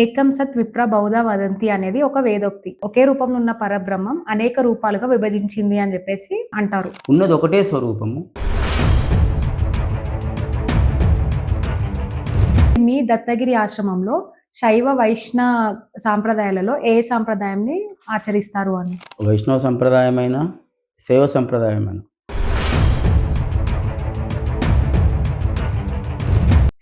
ఏకం సత్ విప్ర బౌధ వదంతి అనేది ఒక వేదోక్తి. ఒకే రూపంలో ఉన్న పరబ్రహ్మం అనేక రూపాలుగా విభజించింది అని చెప్పేసి అంటారు. ఉన్నది ఒకటే స్వరూపము. మీ దత్తగిరి ఆశ్రమంలో శైవ వైష్ణవ సాంప్రదాయాలలో ఏ సాంప్రదాయాన్ని ఆచరిస్తారు అని? వైష్ణవ సంప్రదాయమైన, శైవ సంప్రదాయమైన.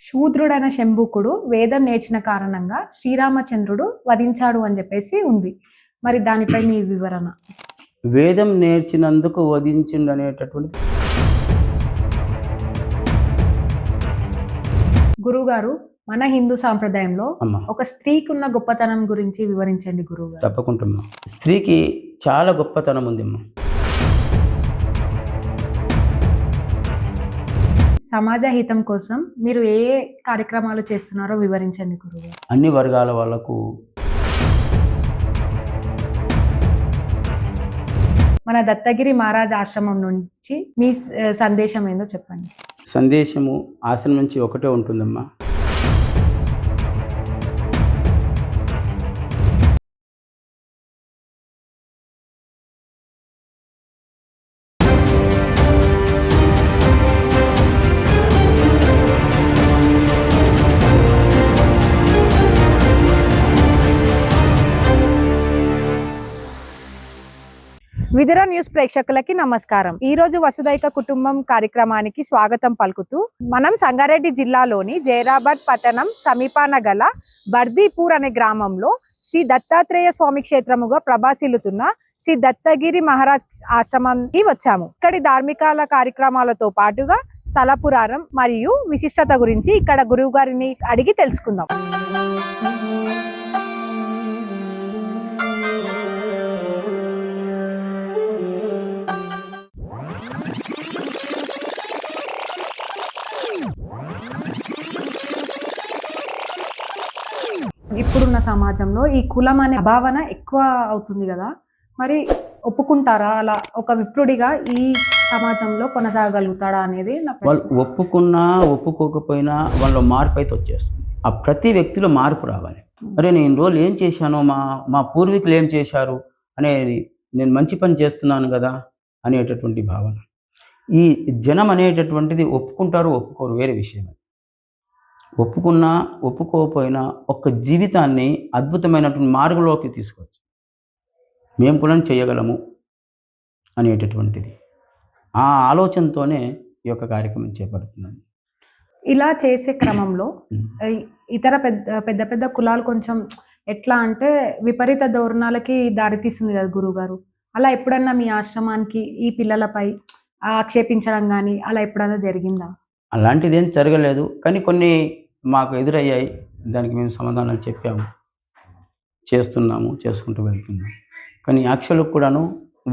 శూద్రుడైన శంభుకుడు వేదం నేర్చిన కారణంగా శ్రీరామచంద్రుడు వధించాడు అని చెప్పేసి ఉంది. మరి దానిపై మీ వివరణ? వేదం నేర్చినందుకు వధించిండు అనేటటువంటి గురువుగారు, మన హిందూ సాంప్రదాయంలో అమ్మ ఒక స్త్రీకి ఉన్న గొప్పతనం గురించి వివరించండి గురువుగారు. తప్పకుండా. స్త్రీకి చాలా గొప్పతనం ఉంది అమ్మ. సమాజ హితం కోసం మీరు ఏ కార్యక్రమాలు చేస్తున్నారో వివరించండి గురువుగారు. అన్ని వర్గాల వాళ్ళకు మన దత్తగిరి మహారాజ్ ఆశ్రమం నుంచి మీ సందేశం ఏందో చెప్పండి. సందేశము ఆశ్రమం నుంచి ఒకటే ఉంటుందమ్మా. విదుర న్యూస్ ప్రేక్షకులకి నమస్కారం. ఈ రోజు వసుదైక కుటుంబం కార్యక్రమానికి స్వాగతం పలుకుతూ మనం సంగారెడ్డి జిల్లాలోని జైరాబాద్ పట్టణం సమీపాన గల బర్దీపూర్ అనే గ్రామంలో శ్రీ దత్తాత్రేయ స్వామి క్షేత్రముగా ప్రభాసిల్లుతున్న శ్రీ దత్తగిరి మహారాజ్ ఆశ్రమానికి వచ్చాము. ఇక్కడి ధార్మికాల కార్యక్రమాలతో పాటుగా స్థల పురాణం మరియు విశిష్టత గురించి ఇక్కడ గురువు గారిని అడిగి తెలుసుకుందాం. ఇప్పుడున్న సమాజంలో ఈ కులం అనే భావన ఎక్కువ అవుతుంది కదా, మరి ఒప్పుకుంటారా అలా ఒక విప్రుడిగా ఈ సమాజంలో కొనసాగలుగుతాడా అనేది నా ప్రశ్న. వాళ్ళు ఒప్పుకున్నా ఒప్పుకోకపోయినా వాళ్ళ మార్పు అయితే వచ్చేస్తుంది. ఆ ప్రతి వ్యక్తిలో మార్పు రావాలి. అరే నేను రోజులు ఏం చేశాను, మా పూర్వీకులు ఏం చేశారు అనేది, నేను మంచి పని చేస్తున్నాను కదా అనేటటువంటి భావన. ఈ జనం అనేటటువంటిది ఒప్పుకుంటారు ఒప్పుకోరు వేరే విషయం. ఒప్పుకున్నా ఒప్పుకోకపోయినా ఒక్క జీవితాన్ని అద్భుతమైనటువంటి మార్గంలోకి తీసుకోవచ్చు. మేము కూడా చేయగలము అనేటటువంటిది ఆ ఆలోచనతోనే ఈ యొక్క కార్యక్రమం చేపడుతున్నాను. ఇలా చేసే క్రమంలో ఇతర పెద్ద పెద్ద కులాలు కొంచెం ఎట్లా అంటే విపరీత ధోరణాలకి దారితీస్తుంది కదా గురువుగారు. అలా ఎప్పుడన్నా మీ ఆశ్రమానికి ఈ పిల్లలపై ఆక్షేపించడం కానీ అలా ఎప్పుడైనా జరిగిందా? అలాంటిది ఏం జరగలేదు, కానీ కొన్ని మాకు ఎదురయ్యాయి. దానికి మేము సమాధానాలు చెప్పాము, చేస్తున్నాము, చేసుకుంటూ వెళ్తున్నాము. కానీ యాక్చువల్గా కూడాను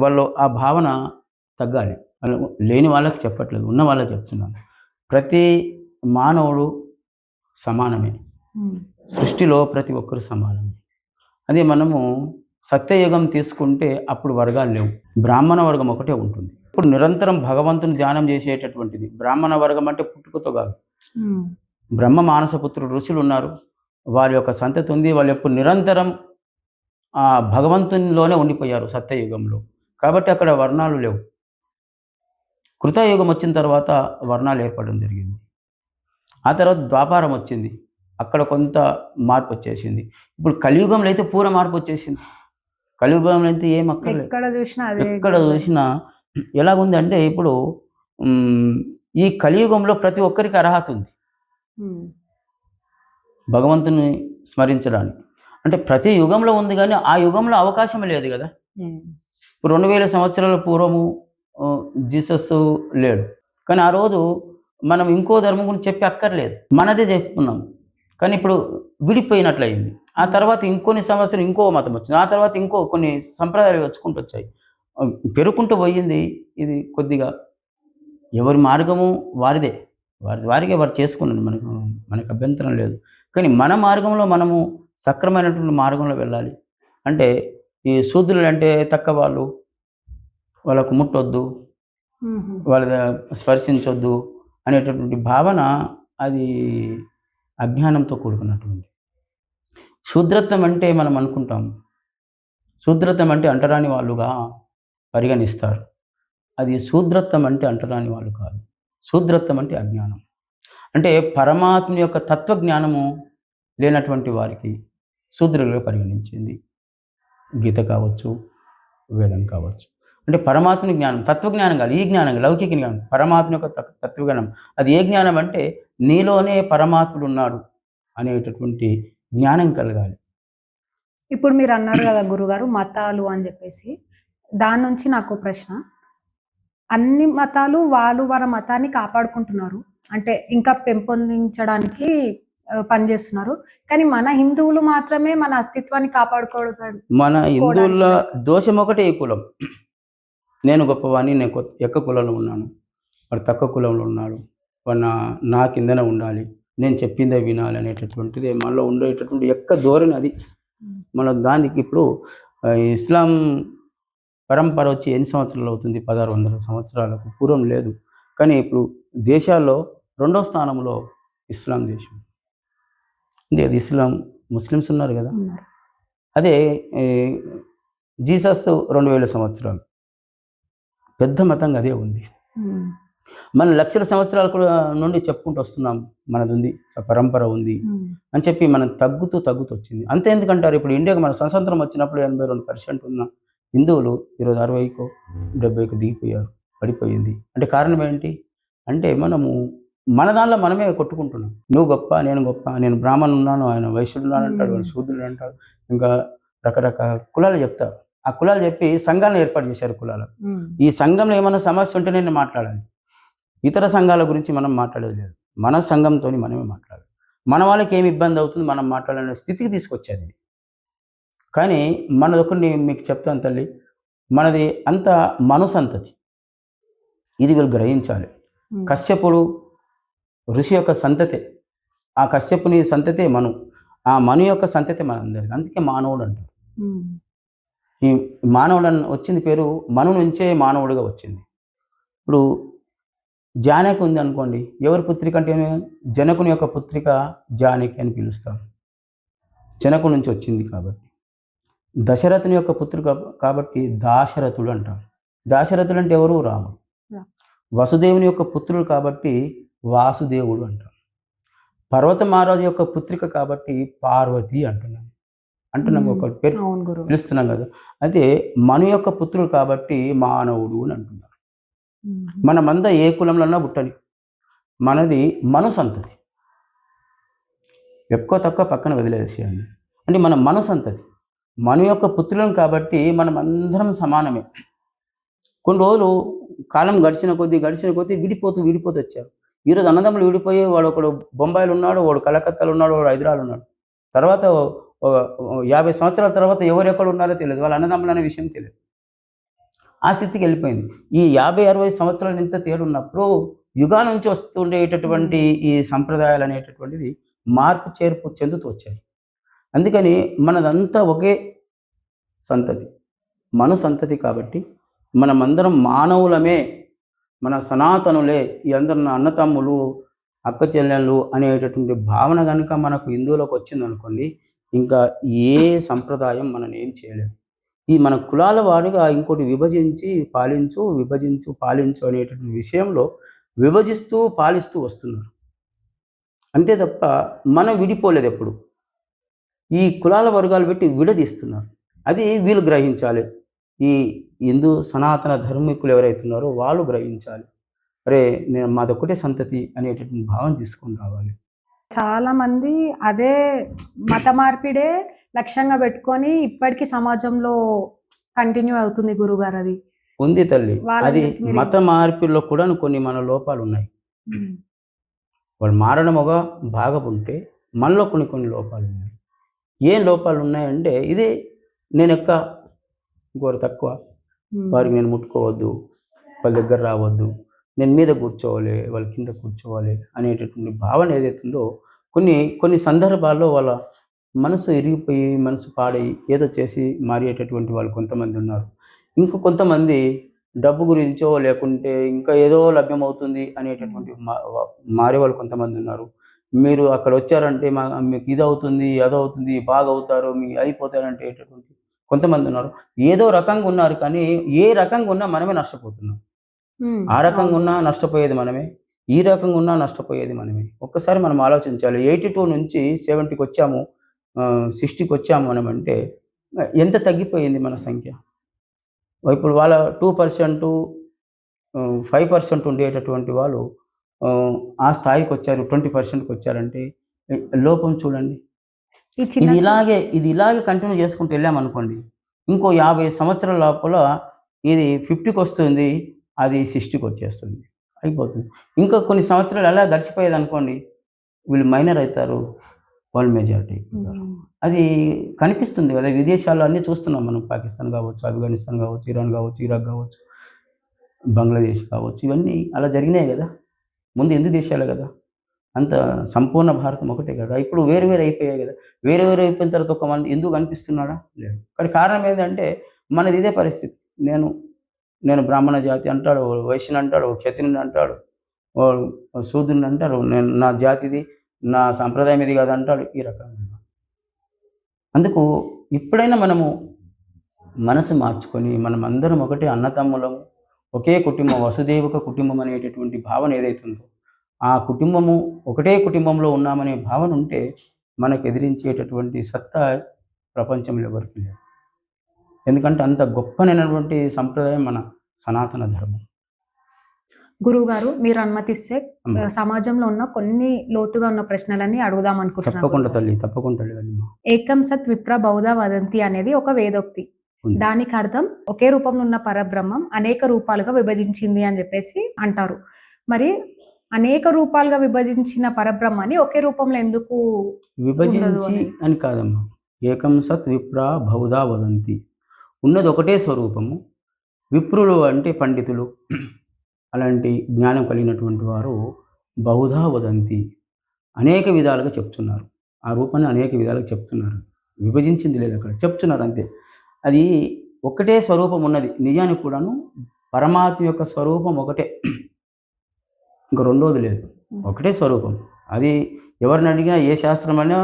వాళ్ళు ఆ భావన తగ్గాలి. లేని వాళ్ళకి చెప్పట్లేదు, ఉన్న వాళ్ళకి చెప్తున్నాను. ప్రతి మానవుడు సమానమే, సృష్టిలో ప్రతి ఒక్కరు సమానమే. అదే మనము సత్యయుగం తీసుకుంటే అప్పుడు వర్గాలు లేవు, బ్రాహ్మణ వర్గం ఒకటే ఉంటుంది. ఇప్పుడు నిరంతరం భగవంతుని ధ్యానం చేసేటటువంటిది బ్రాహ్మణ వర్గం అంటే పుట్టుకతో కాదు. బ్రహ్మ మానసపుత్రుడు ఋషులు ఉన్నారు, వారి యొక్క సంతతి ఉంది. వాళ్ళు ఎప్పుడు నిరంతరం భగవంతునిలోనే ఉండిపోయారు సత్యయుగంలో. కాబట్టి అక్కడ వర్ణాలు లేవు. కృతయుగం వచ్చిన తర్వాత వర్ణాలు ఏర్పడడం జరిగింది. ఆ తర్వాత ద్వాపారం వచ్చింది, అక్కడ కొంత మార్పు వచ్చేసింది. ఇప్పుడు కలియుగంలో అయితే పూర్వ మార్పు వచ్చేసింది. కలియుగంలో అయితే ఏం అక్కర్లేదు, ఎక్కడ చూసినా ఎలాగుంది అంటే ఇప్పుడు ఈ కలియుగంలో ప్రతి ఒక్కరికి అర్హత ఉంది భగవంతుని స్మరించడానికి. అంటే ప్రతి యుగంలో ఉంది, కానీ ఆ యుగంలో అవకాశం లేదు కదా. ఇప్పుడు 2000 సంవత్సరాల పూర్వము జీసస్ లేడు, కానీ ఆ రోజు మనం ఇంకో ధర్మం గురించి చెప్పి అక్కర్లేదు, మనదే చెప్పుకున్నాం. కానీ ఇప్పుడు విడిపోయినట్లయింది. ఆ తర్వాత ఇంకొన్ని సంవత్సరాలు ఇంకో మతం వచ్చింది, ఆ తర్వాత ఇంకో కొన్ని సంప్రదాయాలు వచ్చుకుంటూ వచ్చాయి, పెరుగుకుంటూ పోయింది. ఇది కొద్దిగా ఎవరి మార్గము వారిదే, వారికే వారు చేసుకున్నాడు, మనకు అభ్యంతరం లేదు. కానీ మన మార్గంలో మనము సక్రమైనటువంటి మార్గంలో వెళ్ళాలి. అంటే ఈ శూద్రులు అంటే తక్కువ వాళ్ళు, వాళ్ళకు ముట్టొద్దు, వాళ్ళ స్పర్శించొద్దు అనేటటువంటి భావన అది అజ్ఞానంతో కూడుకున్నటువంటి. శూద్రత్వం అంటే మనం అనుకుంటాం, శూద్రత్వం అంటే అంటరాని వాళ్ళుగా పరిగణిస్తారు. అది శూద్రత్వం అంటే అంటరాని వాళ్ళు కాదు. శూద్రత్వం అంటే అజ్ఞానం. అంటే పరమాత్మ యొక్క తత్వజ్ఞానము లేనటువంటి వారికి శూద్రులుగా పరిగణించింది గీత కావచ్చు, వేదం కావచ్చు. అంటే పరమాత్మని జ్ఞానం, తత్వజ్ఞానం కాదు, ఈ జ్ఞానం లౌకిక జ్ఞానం, పరమాత్మ యొక్క తత్వజ్ఞానం. అది ఏ జ్ఞానం అంటే నీలోనే పరమాత్ముడు ఉన్నాడు అనేటటువంటి జ్ఞానం కలగాలి. ఇప్పుడు మీరు అన్నారు కదా గురుగారు మతాలు అని చెప్పేసి, దాని నుంచి నాకు ప్రశ్న. అన్ని మతాలు వాళ్ళు వారి మతాన్ని కాపాడుకుంటున్నారు, అంటే ఇంకా పెంపొందించడానికి పనిచేస్తున్నారు. కానీ మన హిందువులు మాత్రమే మన అస్తిత్వాన్ని కాపాడుకోవడం. మన హిందువుల దోషం ఒకటే ఈ కులం. నేను గొప్పవాడిని, నేను ఎక్క కులంలో ఉన్నాను, వాడు తక్కువ కులంలో ఉన్నాడు, వాడు నా కిందనే ఉండాలి, నేను చెప్పిందే వినాలి అనేటటువంటిది మనలో ఉండేటటువంటి ఎక్క ధోరణి అది. మన దానికి ఇప్పుడు ఇస్లాం పరంపర వచ్చి ఎన్ని సంవత్సరాలు అవుతుంది? 1600 సంవత్సరాలకు పూర్వం లేదు. కానీ ఇప్పుడు దేశాల్లో 2వ స్థానంలో ఇస్లాం దేశం ఉంది. అది ఇస్లాం, ముస్లిమ్స్ ఉన్నారు కదా. అదే జీసస్ 2000 సంవత్సరాలు పెద్ద మతంగా అదే ఉంది. మనం లక్షల సంవత్సరాల నుండి చెప్పుకుంటూ వస్తున్నాం, మనది ఉంది, పరంపర ఉంది అని చెప్పి మనం తగ్గుతూ వచ్చింది. అంతే ఎందుకంటారు? ఇప్పుడు ఇండియాకి మన స్వతంత్రం వచ్చినప్పుడు 82% ఉన్న హిందువులు ఈరోజు 60కో 70కో దిగిపోయారు, పడిపోయింది. అంటే కారణం ఏంటి అంటే మనము మన దానిలో మనమే కొట్టుకుంటున్నాం. నువ్వు గొప్ప, నేను గొప్ప, నేను బ్రాహ్మణుడు ఉన్నాను, ఆయన వైశ్యుడు ఉన్నాను అంటాడు, ఆయన శూద్రుడు అంటాడు, ఇంకా రకరకాల కులాలు చెప్తారు. ఆ కులాలు చెప్పి సంఘాలను ఏర్పాటు చేశారు కులాలు. ఈ సంఘంలో ఏమైనా సమస్య ఉంటే నేను మాట్లాడాలి, ఇతర సంఘాల గురించి మనం మాట్లాడేది లేదు. మన సంఘంతో మనమే మాట్లాడాలి. మన వాళ్ళకి ఏమి ఇబ్బంది అవుతుంది మనం మాట్లాడాలనే స్థితికి తీసుకొచ్చేది. కానీ మనదొకటి మీకు చెప్తాను తల్లి, మనది అంత మను సంతతి, ఇది వీళ్ళు గ్రహించాలి. కశ్యపుడు ఋషి యొక్క సంతతే, ఆ కశ్యపుని సంతతే మను, ఆ మను యొక్క సంతతే మనందరిది. అందుకే మానవుడు అంటారు. ఈ మానవుడు వచ్చింది పేరు మను నుంచే మానవుడిగా వచ్చింది. ఇప్పుడు జానకి ఉంది అనుకోండి, ఎవరి పుత్రిక అంటే జనకుని యొక్క పుత్రిక జానకి అని పిలుస్తాం, జనకు నుంచి వచ్చింది కాబట్టి. దశరథుని యొక్క పుత్రిక కాబట్టి దాశరథుడు అంటాం. దాశరథుడు అంటే ఎవరు? రాముడు. వసుదేవుని యొక్క పుత్రుడు కాబట్టి వాసుదేవుడు అంటాం. పర్వత మహారాజు యొక్క పుత్రిక కాబట్టి పార్వతి అంటున్నాం ఒక పేరు పిలుస్తున్నాం కదా. అయితే మను యొక్క పుత్రుడు కాబట్టి మానవుడు అని అంటున్నారు. మనమంతా ఏ కులంలో పుట్టని, మనది మను సంతతి. ఎక్కువ తక్కువ పక్కన వదిలేసేయండి. అంటే మన మను సంతతి, మను యొక్క పుత్రులం కాబట్టి మనం అందరం సమానమే. కొన్ని రోజులు కాలం గడిచిన కొద్దీ విడిపోతూ వచ్చారు. ఈరోజు అన్నదమ్ములు విడిపోయి, వాడు ఒకడు బొంబాయిలో ఉన్నాడు, వాడు కలకత్తాలో ఉన్నాడు, వాడు హైదరాబాద్లో ఉన్నాడు. తర్వాత 50 సంవత్సరాల తర్వాత ఎవరు ఎక్కడ ఉన్నారో తెలియదు, వాళ్ళ అన్నదమ్ములు అనే విషయం తెలియదు. ఆ స్థితికి వెళ్ళిపోయింది. ఈ 50-60 సంవత్సరాలు ఇంత తేడున్నప్పుడు యుగాల నుంచి వస్తుండేటటువంటి ఈ సంప్రదాయాలు అనేటటువంటిది మార్పు చేర్పు చెందుతూ వచ్చాయి. అందుకని మనదంతా ఒకే సంతతి, మను సంతతి కాబట్టి మనమందరం మానవులమే, మన సనాతనులే, ఈ అందరు నా అన్నతమ్ములు అక్క చెల్లెళ్ళు అనేటటువంటి భావన కనుక మనకు హిందువులకు వచ్చిందనుకోండి, ఇంకా ఏ సంప్రదాయం మనం ఏం చేయలేదు. ఈ మన కులాల వారుగా ఇంకోటి విభజించి పాలించు అనేటటువంటి విషయంలో విభజిస్తూ పాలిస్తూ వస్తున్నారు. అంతే తప్ప మనం విడిపోలేదు ఎప్పుడు. ఈ కులాల వర్గాలు పెట్టి విడదీస్తున్నారు. అది వీళ్ళు గ్రహించాలి. ఈ హిందూ సనాతన ధర్మికులు ఎవరైతే ఉన్నారో వాళ్ళు గ్రహించాలి. అరే నేను మాదొక్కటే సంతతి అనేటటువంటి భావన తీసుకొని రావాలి. చాలా మంది అదే మత మార్పిడే లక్ష్యంగా పెట్టుకొని ఇప్పటికీ సమాజంలో కంటిన్యూ అవుతుంది గురుగారు. అది ఉంది తల్లి, అది మత మార్పిడిలో కూడా కొన్ని మన లోపాలు ఉన్నాయి. వాళ్ళు మారడం ఒక భాగం ఉంటే మనలో కొన్ని లోపాలు ఉన్నాయి. ఏం లోపాలు ఉన్నాయంటే ఇదే, నేను ఇంకోరు తక్కువ, వారికి నేను ముట్టుకోవద్దు, వాళ్ళ దగ్గర రావద్దు, నేను మీద కూర్చోవాలి, వాళ్ళ కింద కూర్చోవాలి అనేటటువంటి భావన ఏదైతుందో కొన్ని సందర్భాల్లో వాళ్ళ మనసు ఇరిగిపోయి, మనసు పాడై ఏదో చేసి మారేటటువంటి వాళ్ళు కొంతమంది ఉన్నారు. ఇంకా కొంతమంది డబ్బు గురించో లేకుంటే ఇంకా ఏదో లభ్యమవుతుంది అనేటటువంటి మారే వాళ్ళు కొంతమంది ఉన్నారు. మీరు అక్కడ వచ్చారంటే మీకు ఇది అవుతుంది, అదవుతుంది, బాగా అవుతారు, మీ అయిపోతారంటే కొంతమంది ఉన్నారు. ఏదో రకంగా ఉన్నారు కానీ ఏ రకంగా ఉన్నా మనమే నష్టపోతున్నాం. ఆ రకంగా అవును. ఉన్నా నష్టపోయేది మనమే. ఈ రకంగా ఉన్నా నష్టపోయేది మనమే. ఒక్కసారి మనం ఆలోచించాలి. 82 నుంచి 70కి వచ్చాము. 60కి వచ్చాము మనమంటే ఎంత తగ్గిపోయింది మన సంఖ్య. ఇప్పుడు వాళ్ళ 2% 5% ఉండేటటువంటి వాళ్ళు ఆ స్థాయికొచ్చారు. 20%కి వచ్చారంటే లోపం చూడండి. ఈ చిన్న ఇది ఇలాగే కంటిన్యూ చేసుకుంటూ వెళ్ళామనుకోండి. ఇంకో 50 సంవత్సరాల లోపల ఇది 50కి వస్తుంది. అది 60కి వచ్చేస్తుంది. అయిపోతుంది. ఇంకా కొన్ని సంవత్సరాలు అలా గడిచిపోయేదనుకోండి. వీళ్ళు మైనర్ అయితారు. వాళ్ళు మెజారిటీ అయిపోతారు. అది కనిపిస్తుంది కదా! విదేశాల్లో అన్నీ చూస్తున్నాం మనం. పాకిస్తాన్ కావచ్చు, ఆఫ్ఘనిస్తాన్ కావచ్చు, ఇరాన్ కావచ్చు, ఇరాక్ కావచ్చు, బంగ్లాదేశ్ కావచ్చు. ఇవన్నీ అలా జరిగినాయి కదా! ముందు 8 దేశాలే కదా! అంత సంపూర్ణ భారతం ఒకటే కదా! ఇప్పుడు వేరు వేరు అయిపోయాయి కదా! వేరు వేరు అయిపోయిన తర్వాత ఒక మంది హిందూ కనిపిస్తున్నాడా? లేడు. కానీ కారణం ఏందంటే మనది ఇదే పరిస్థితి. నేను నేను బ్రాహ్మణ జాతి అంటాడు, ఓ వైశ్యుని అంటాడు, ఓ క్షత్రియుని అంటాడు, ఓ శూద్రుని అంటారు. నేను నా జాతిది, నా సంప్రదాయం ఇది కాదు అంటాడు. ఈ రకంగా. అందుకు ఇప్పుడైనా మనము మనసు మార్చుకొని మనమందరం ఒకటే అన్నదమ్ములము, ఒకే కుటుంబం, వసుదైవక కుటుంబం అనేటటువంటి భావన ఏదైతుందో, ఆ కుటుంబము ఒకటే కుటుంబంలో ఉన్నామనే భావన ఉంటే మనకు ఎదిరించేటటువంటి సత్తా ప్రపంచంలో ఎవరికీ లేదు. ఎందుకంటే అంత గొప్పనైనటువంటి సంప్రదాయం మన సనాతన ధర్మం. గురువుగారు మీరు అనుమతిస్తే అమ్మ. సమాజంలో ఉన్న కొన్ని లోతుగా ఉన్న ప్రశ్నలన్నీ అడుగుదాం అనుకుంటున్నాను. తప్పకుండా తల్లి, తప్పకుండా అడగండి. ఏకం సత్ విప్ర బౌద్ధ వదంతి అనేది ఒక వేదోక్తి. ఉంది. దానికి అర్థం ఒకే రూపంలో ఉన్న పరబ్రహ్మం అనేక రూపాలుగా విభజించింది అని చెప్పేసి అంటారు. మరి అనేక రూపాలుగా విభజించిన పరబ్రహ్మాన్ని ఒకే రూపంలో ఎందుకు విభజించి అనేది? అని కాదమ్మా. ఏకం సత్ విప్ర బహుధా వదంతి. ఉన్నది ఒకటే స్వరూపము. విప్రులు అంటే పండితులు, అలాంటి జ్ఞానం కలిగినటువంటి వారు బహుధా వదంతి, అనేక విధాలుగా చెప్తున్నారు. ఆ రూపాన్ని అనేక విధాలుగా చెప్తున్నారు. విభజించింది లేదు అక్కడ, చెప్తున్నారు అంతే. అది ఒకటే స్వరూపం ఉన్నది. నిజానికి కూడాను పరమాత్మ యొక్క స్వరూపం ఒకటే. ఇంక రెండోది లేదు. ఒకటే స్వరూపం. అది ఎవరిని అడిగినా ఏ శాస్త్రమైనా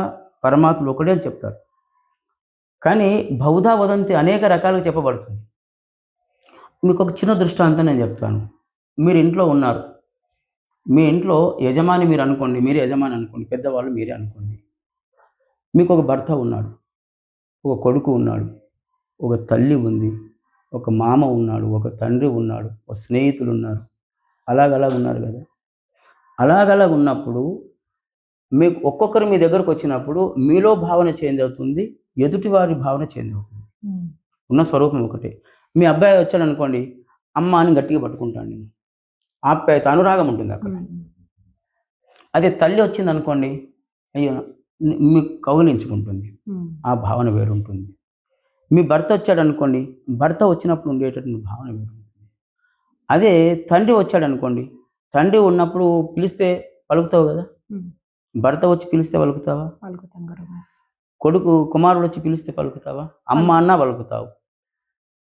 పరమాత్మ ఒకటే అని చెప్తారు. కానీ బహుధా వదంతి అనేక రకాలుగా చెప్పబడుతుంది. మీకు ఒక చిన్న దృష్టాంతం నేను చెప్తాను. మీరు ఇంట్లో ఉన్నారు. మీ ఇంట్లో యజమాని మీరు అనుకోండి. మీరే యజమాని అనుకోండి. పెద్దవాళ్ళు మీరే అనుకోండి. మీకు ఒక భర్త ఉన్నాడు. ఒక కొడుకు ఉన్నాడు. ఒక తల్లి ఉంది. ఒక మామ ఉన్నాడు. ఒక తండ్రి ఉన్నాడు. ఒక స్నేహితులు ఉన్నారు. అలాగ ఉన్నారు కదా! అలాగ ఉన్నప్పుడు మీకు ఒక్కొక్కరు మీ దగ్గరకు వచ్చినప్పుడు మీలో భావన చేంజ్ అవుతుంది. ఎదుటివారి భావన చేంజ్ అవుతుంది. ఉన్న స్వరూపం ఒకటే. మీ అబ్బాయి వచ్చాడు అనుకోండి, అమ్మ అని గట్టిగా పట్టుకుంటాను నేను. ఆప్యాయత, అనురాగం ఉంటుంది అక్కడ. అదే తల్లి వచ్చింది అనుకోండి, అయ్యో మీకు కౌగిలించుకుంటుంది. ఆ భావన వేరుంటుంది. మీ భర్త వచ్చాడు అనుకోండి, భర్త వచ్చినప్పుడు ఉండేటటువంటి భావన వేరుంటుంది. అదే తండ్రి వచ్చాడు అనుకోండి, తండ్రి ఉన్నప్పుడు పిలిస్తే పలుకుతావు కదా. భర్త వచ్చి పిలిస్తే పలుకుతావా? కుమారుడు వచ్చి పిలిస్తే పలుకుతావా? అమ్మ అన్నా పలుకుతావు.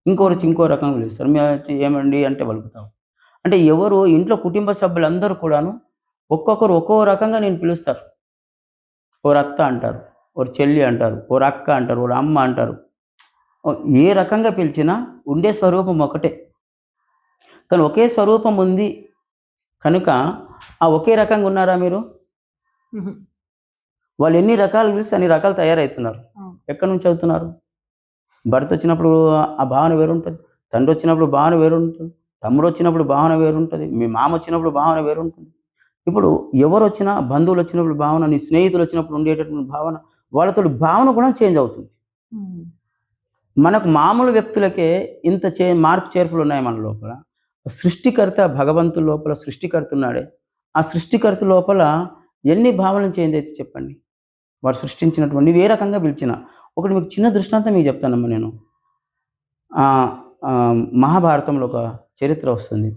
ఇంకోరు వచ్చి ఇంకో రకంగా పిలుస్తారు. మేము వచ్చి ఏమండి అంటే పలుకుతావు. అంటే ఎవరు ఇంట్లో కుటుంబ సభ్యులందరూ కూడాను ఒక్కొక్కరు ఒక్కో రకంగా నేను పిలుస్తారు. ఓరు అత్త అంటారు, ఓరు చెల్లి అంటారు, ఓరు అక్క అంటారు, ఓరు అమ్మ అంటారు. ఏ రకంగా పిలిచినా ఉండే స్వరూపం ఒకటే. కానీ ఒకే స్వరూపం ఉంది కనుక ఆ ఒకే రకంగా ఉన్నారా మీరు? వాళ్ళు ఎన్ని రకాలు పిలిస్తే అన్ని రకాలు తయారవుతున్నారు. ఎక్కడి నుంచి అవుతున్నారు? భర్త వచ్చినప్పుడు ఆ భావన వేరుంటుంది. తండ్రి వచ్చినప్పుడు భావన వేరుంటుంది. తమ్ముడు వచ్చినప్పుడు భావన వేరుంటుంది. మీ మామ వచ్చినప్పుడు భావన వేరుంటుంది. ఇప్పుడు ఎవరు వచ్చినా, బంధువులు వచ్చినప్పుడు భావన, నీ స్నేహితులు వచ్చినప్పుడు ఉండేటటువంటి భావన, వాళ్ళతో భావన కూడా చేంజ్ అవుతుంది. మనకు మామూలు వ్యక్తులకే ఇంత మార్పు చేర్పులు ఉన్నాయి మన లోపల. సృష్టికర్త భగవంతుడి లోపల సృష్టికర్త ఉన్నాడే. ఆ సృష్టికర్త లోపల ఎన్ని భావనలు చేంజ్ అయితే చెప్పండి. వాడు సృష్టించినటువంటి ఏ రకంగా పిలిచిన ఒకటి మీకు చిన్న దృష్టాంతం మీకు చెప్తానమ్మా నేను. మహాభారతంలో ఒక చరిత్ర వస్తుంది.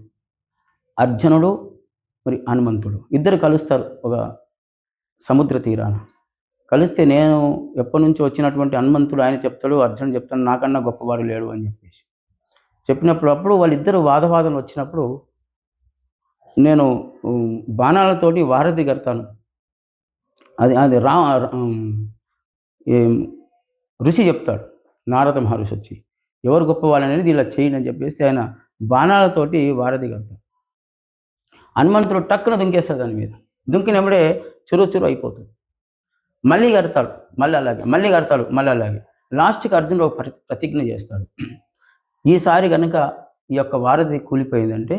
అర్జునుడు మరి హనుమంతుడు ఇద్దరు కలుస్తారు ఒక సముద్ర తీరాన. కలిస్తే నేను ఎప్పటి నుంచో వచ్చినటువంటి హనుమంతుడు ఆయన చెప్తాడు, అర్జునుడు చెప్తాడు నాకన్నా గొప్పవాడు లేడు అని చెప్పేసి చెప్పినప్పుడు వాళ్ళిద్దరు వాదవాదం వచ్చినప్పుడు నేను బాణాలతోటి వారధి కడతాను, అది అది రా ఏం ఋషి చెప్తాడు, నారద మహర్షి వచ్చి ఎవరు గొప్పవాళ్ళు అనేది ఇలా చేయండి అని చెప్పేసి ఆయన బాణాలతోటి వారధి కడతాడు. హనుమంతుడు టక్కున దుంకేస్తాడు దాని మీద. దుంకినప్పుడే చురు అయిపోతుంది. మళ్ళీ కడతాడు, మళ్ళీ అలాగే, మళ్ళీ కడతాడు, మళ్ళీ అలాగే. లాస్ట్కి అర్జునుడు ఒక ప్రతిజ్ఞ చేస్తాడు, ఈసారి కనుక ఈ యొక్క వారధి కూలిపోయిందంటే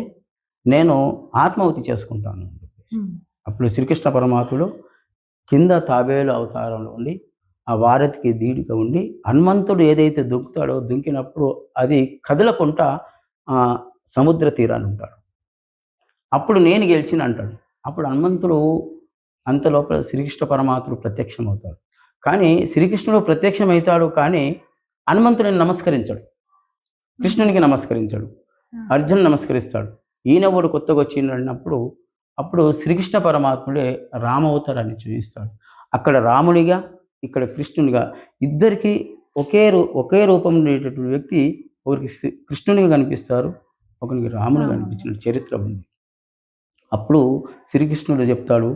నేను ఆత్మాహుతి చేసుకుంటాను అని చెప్పేసి. అప్పుడు శ్రీకృష్ణ పరమాత్ముడు కింద తాబేలు అవతారంలో ఉండి ఆ వారధికి ధీటుగా ఉండి హనుమంతుడు ఏదైతే దుంకుతాడో దుంకినప్పుడు అది కదలకుండా సముద్ర తీరాన్ని ఉంటాడు. అప్పుడు నేను గెలిచిన అంటాడు. అప్పుడు హనుమంతుడు అంత లోపల శ్రీకృష్ణ పరమాత్ముడు ప్రత్యక్షమవుతాడు. కానీ శ్రీకృష్ణుడు ప్రత్యక్షమవుతాడు కానీ హనుమంతుడిని నమస్కరించాడు, కృష్ణునికి నమస్కరించాడు, అర్జున్ నమస్కరిస్తాడు. ఈయనవాడు కొత్తగా వచ్చినప్పుడు అప్పుడు శ్రీకృష్ణ పరమాత్ముడే రామావతారాన్ని చూపిస్తాడు. అక్కడ రామునిగా, ఇక్కడ కృష్ణునిగా, ఇద్దరికి ఒకే రూపం ఉండేటటువంటి వ్యక్తి ఒకరికి కృష్ణునిగా కనిపిస్తారు, ఒకరికి రాముని కనిపించిన చరిత్ర ఉంది. అప్పుడు శ్రీకృష్ణుడు చెప్తాడు,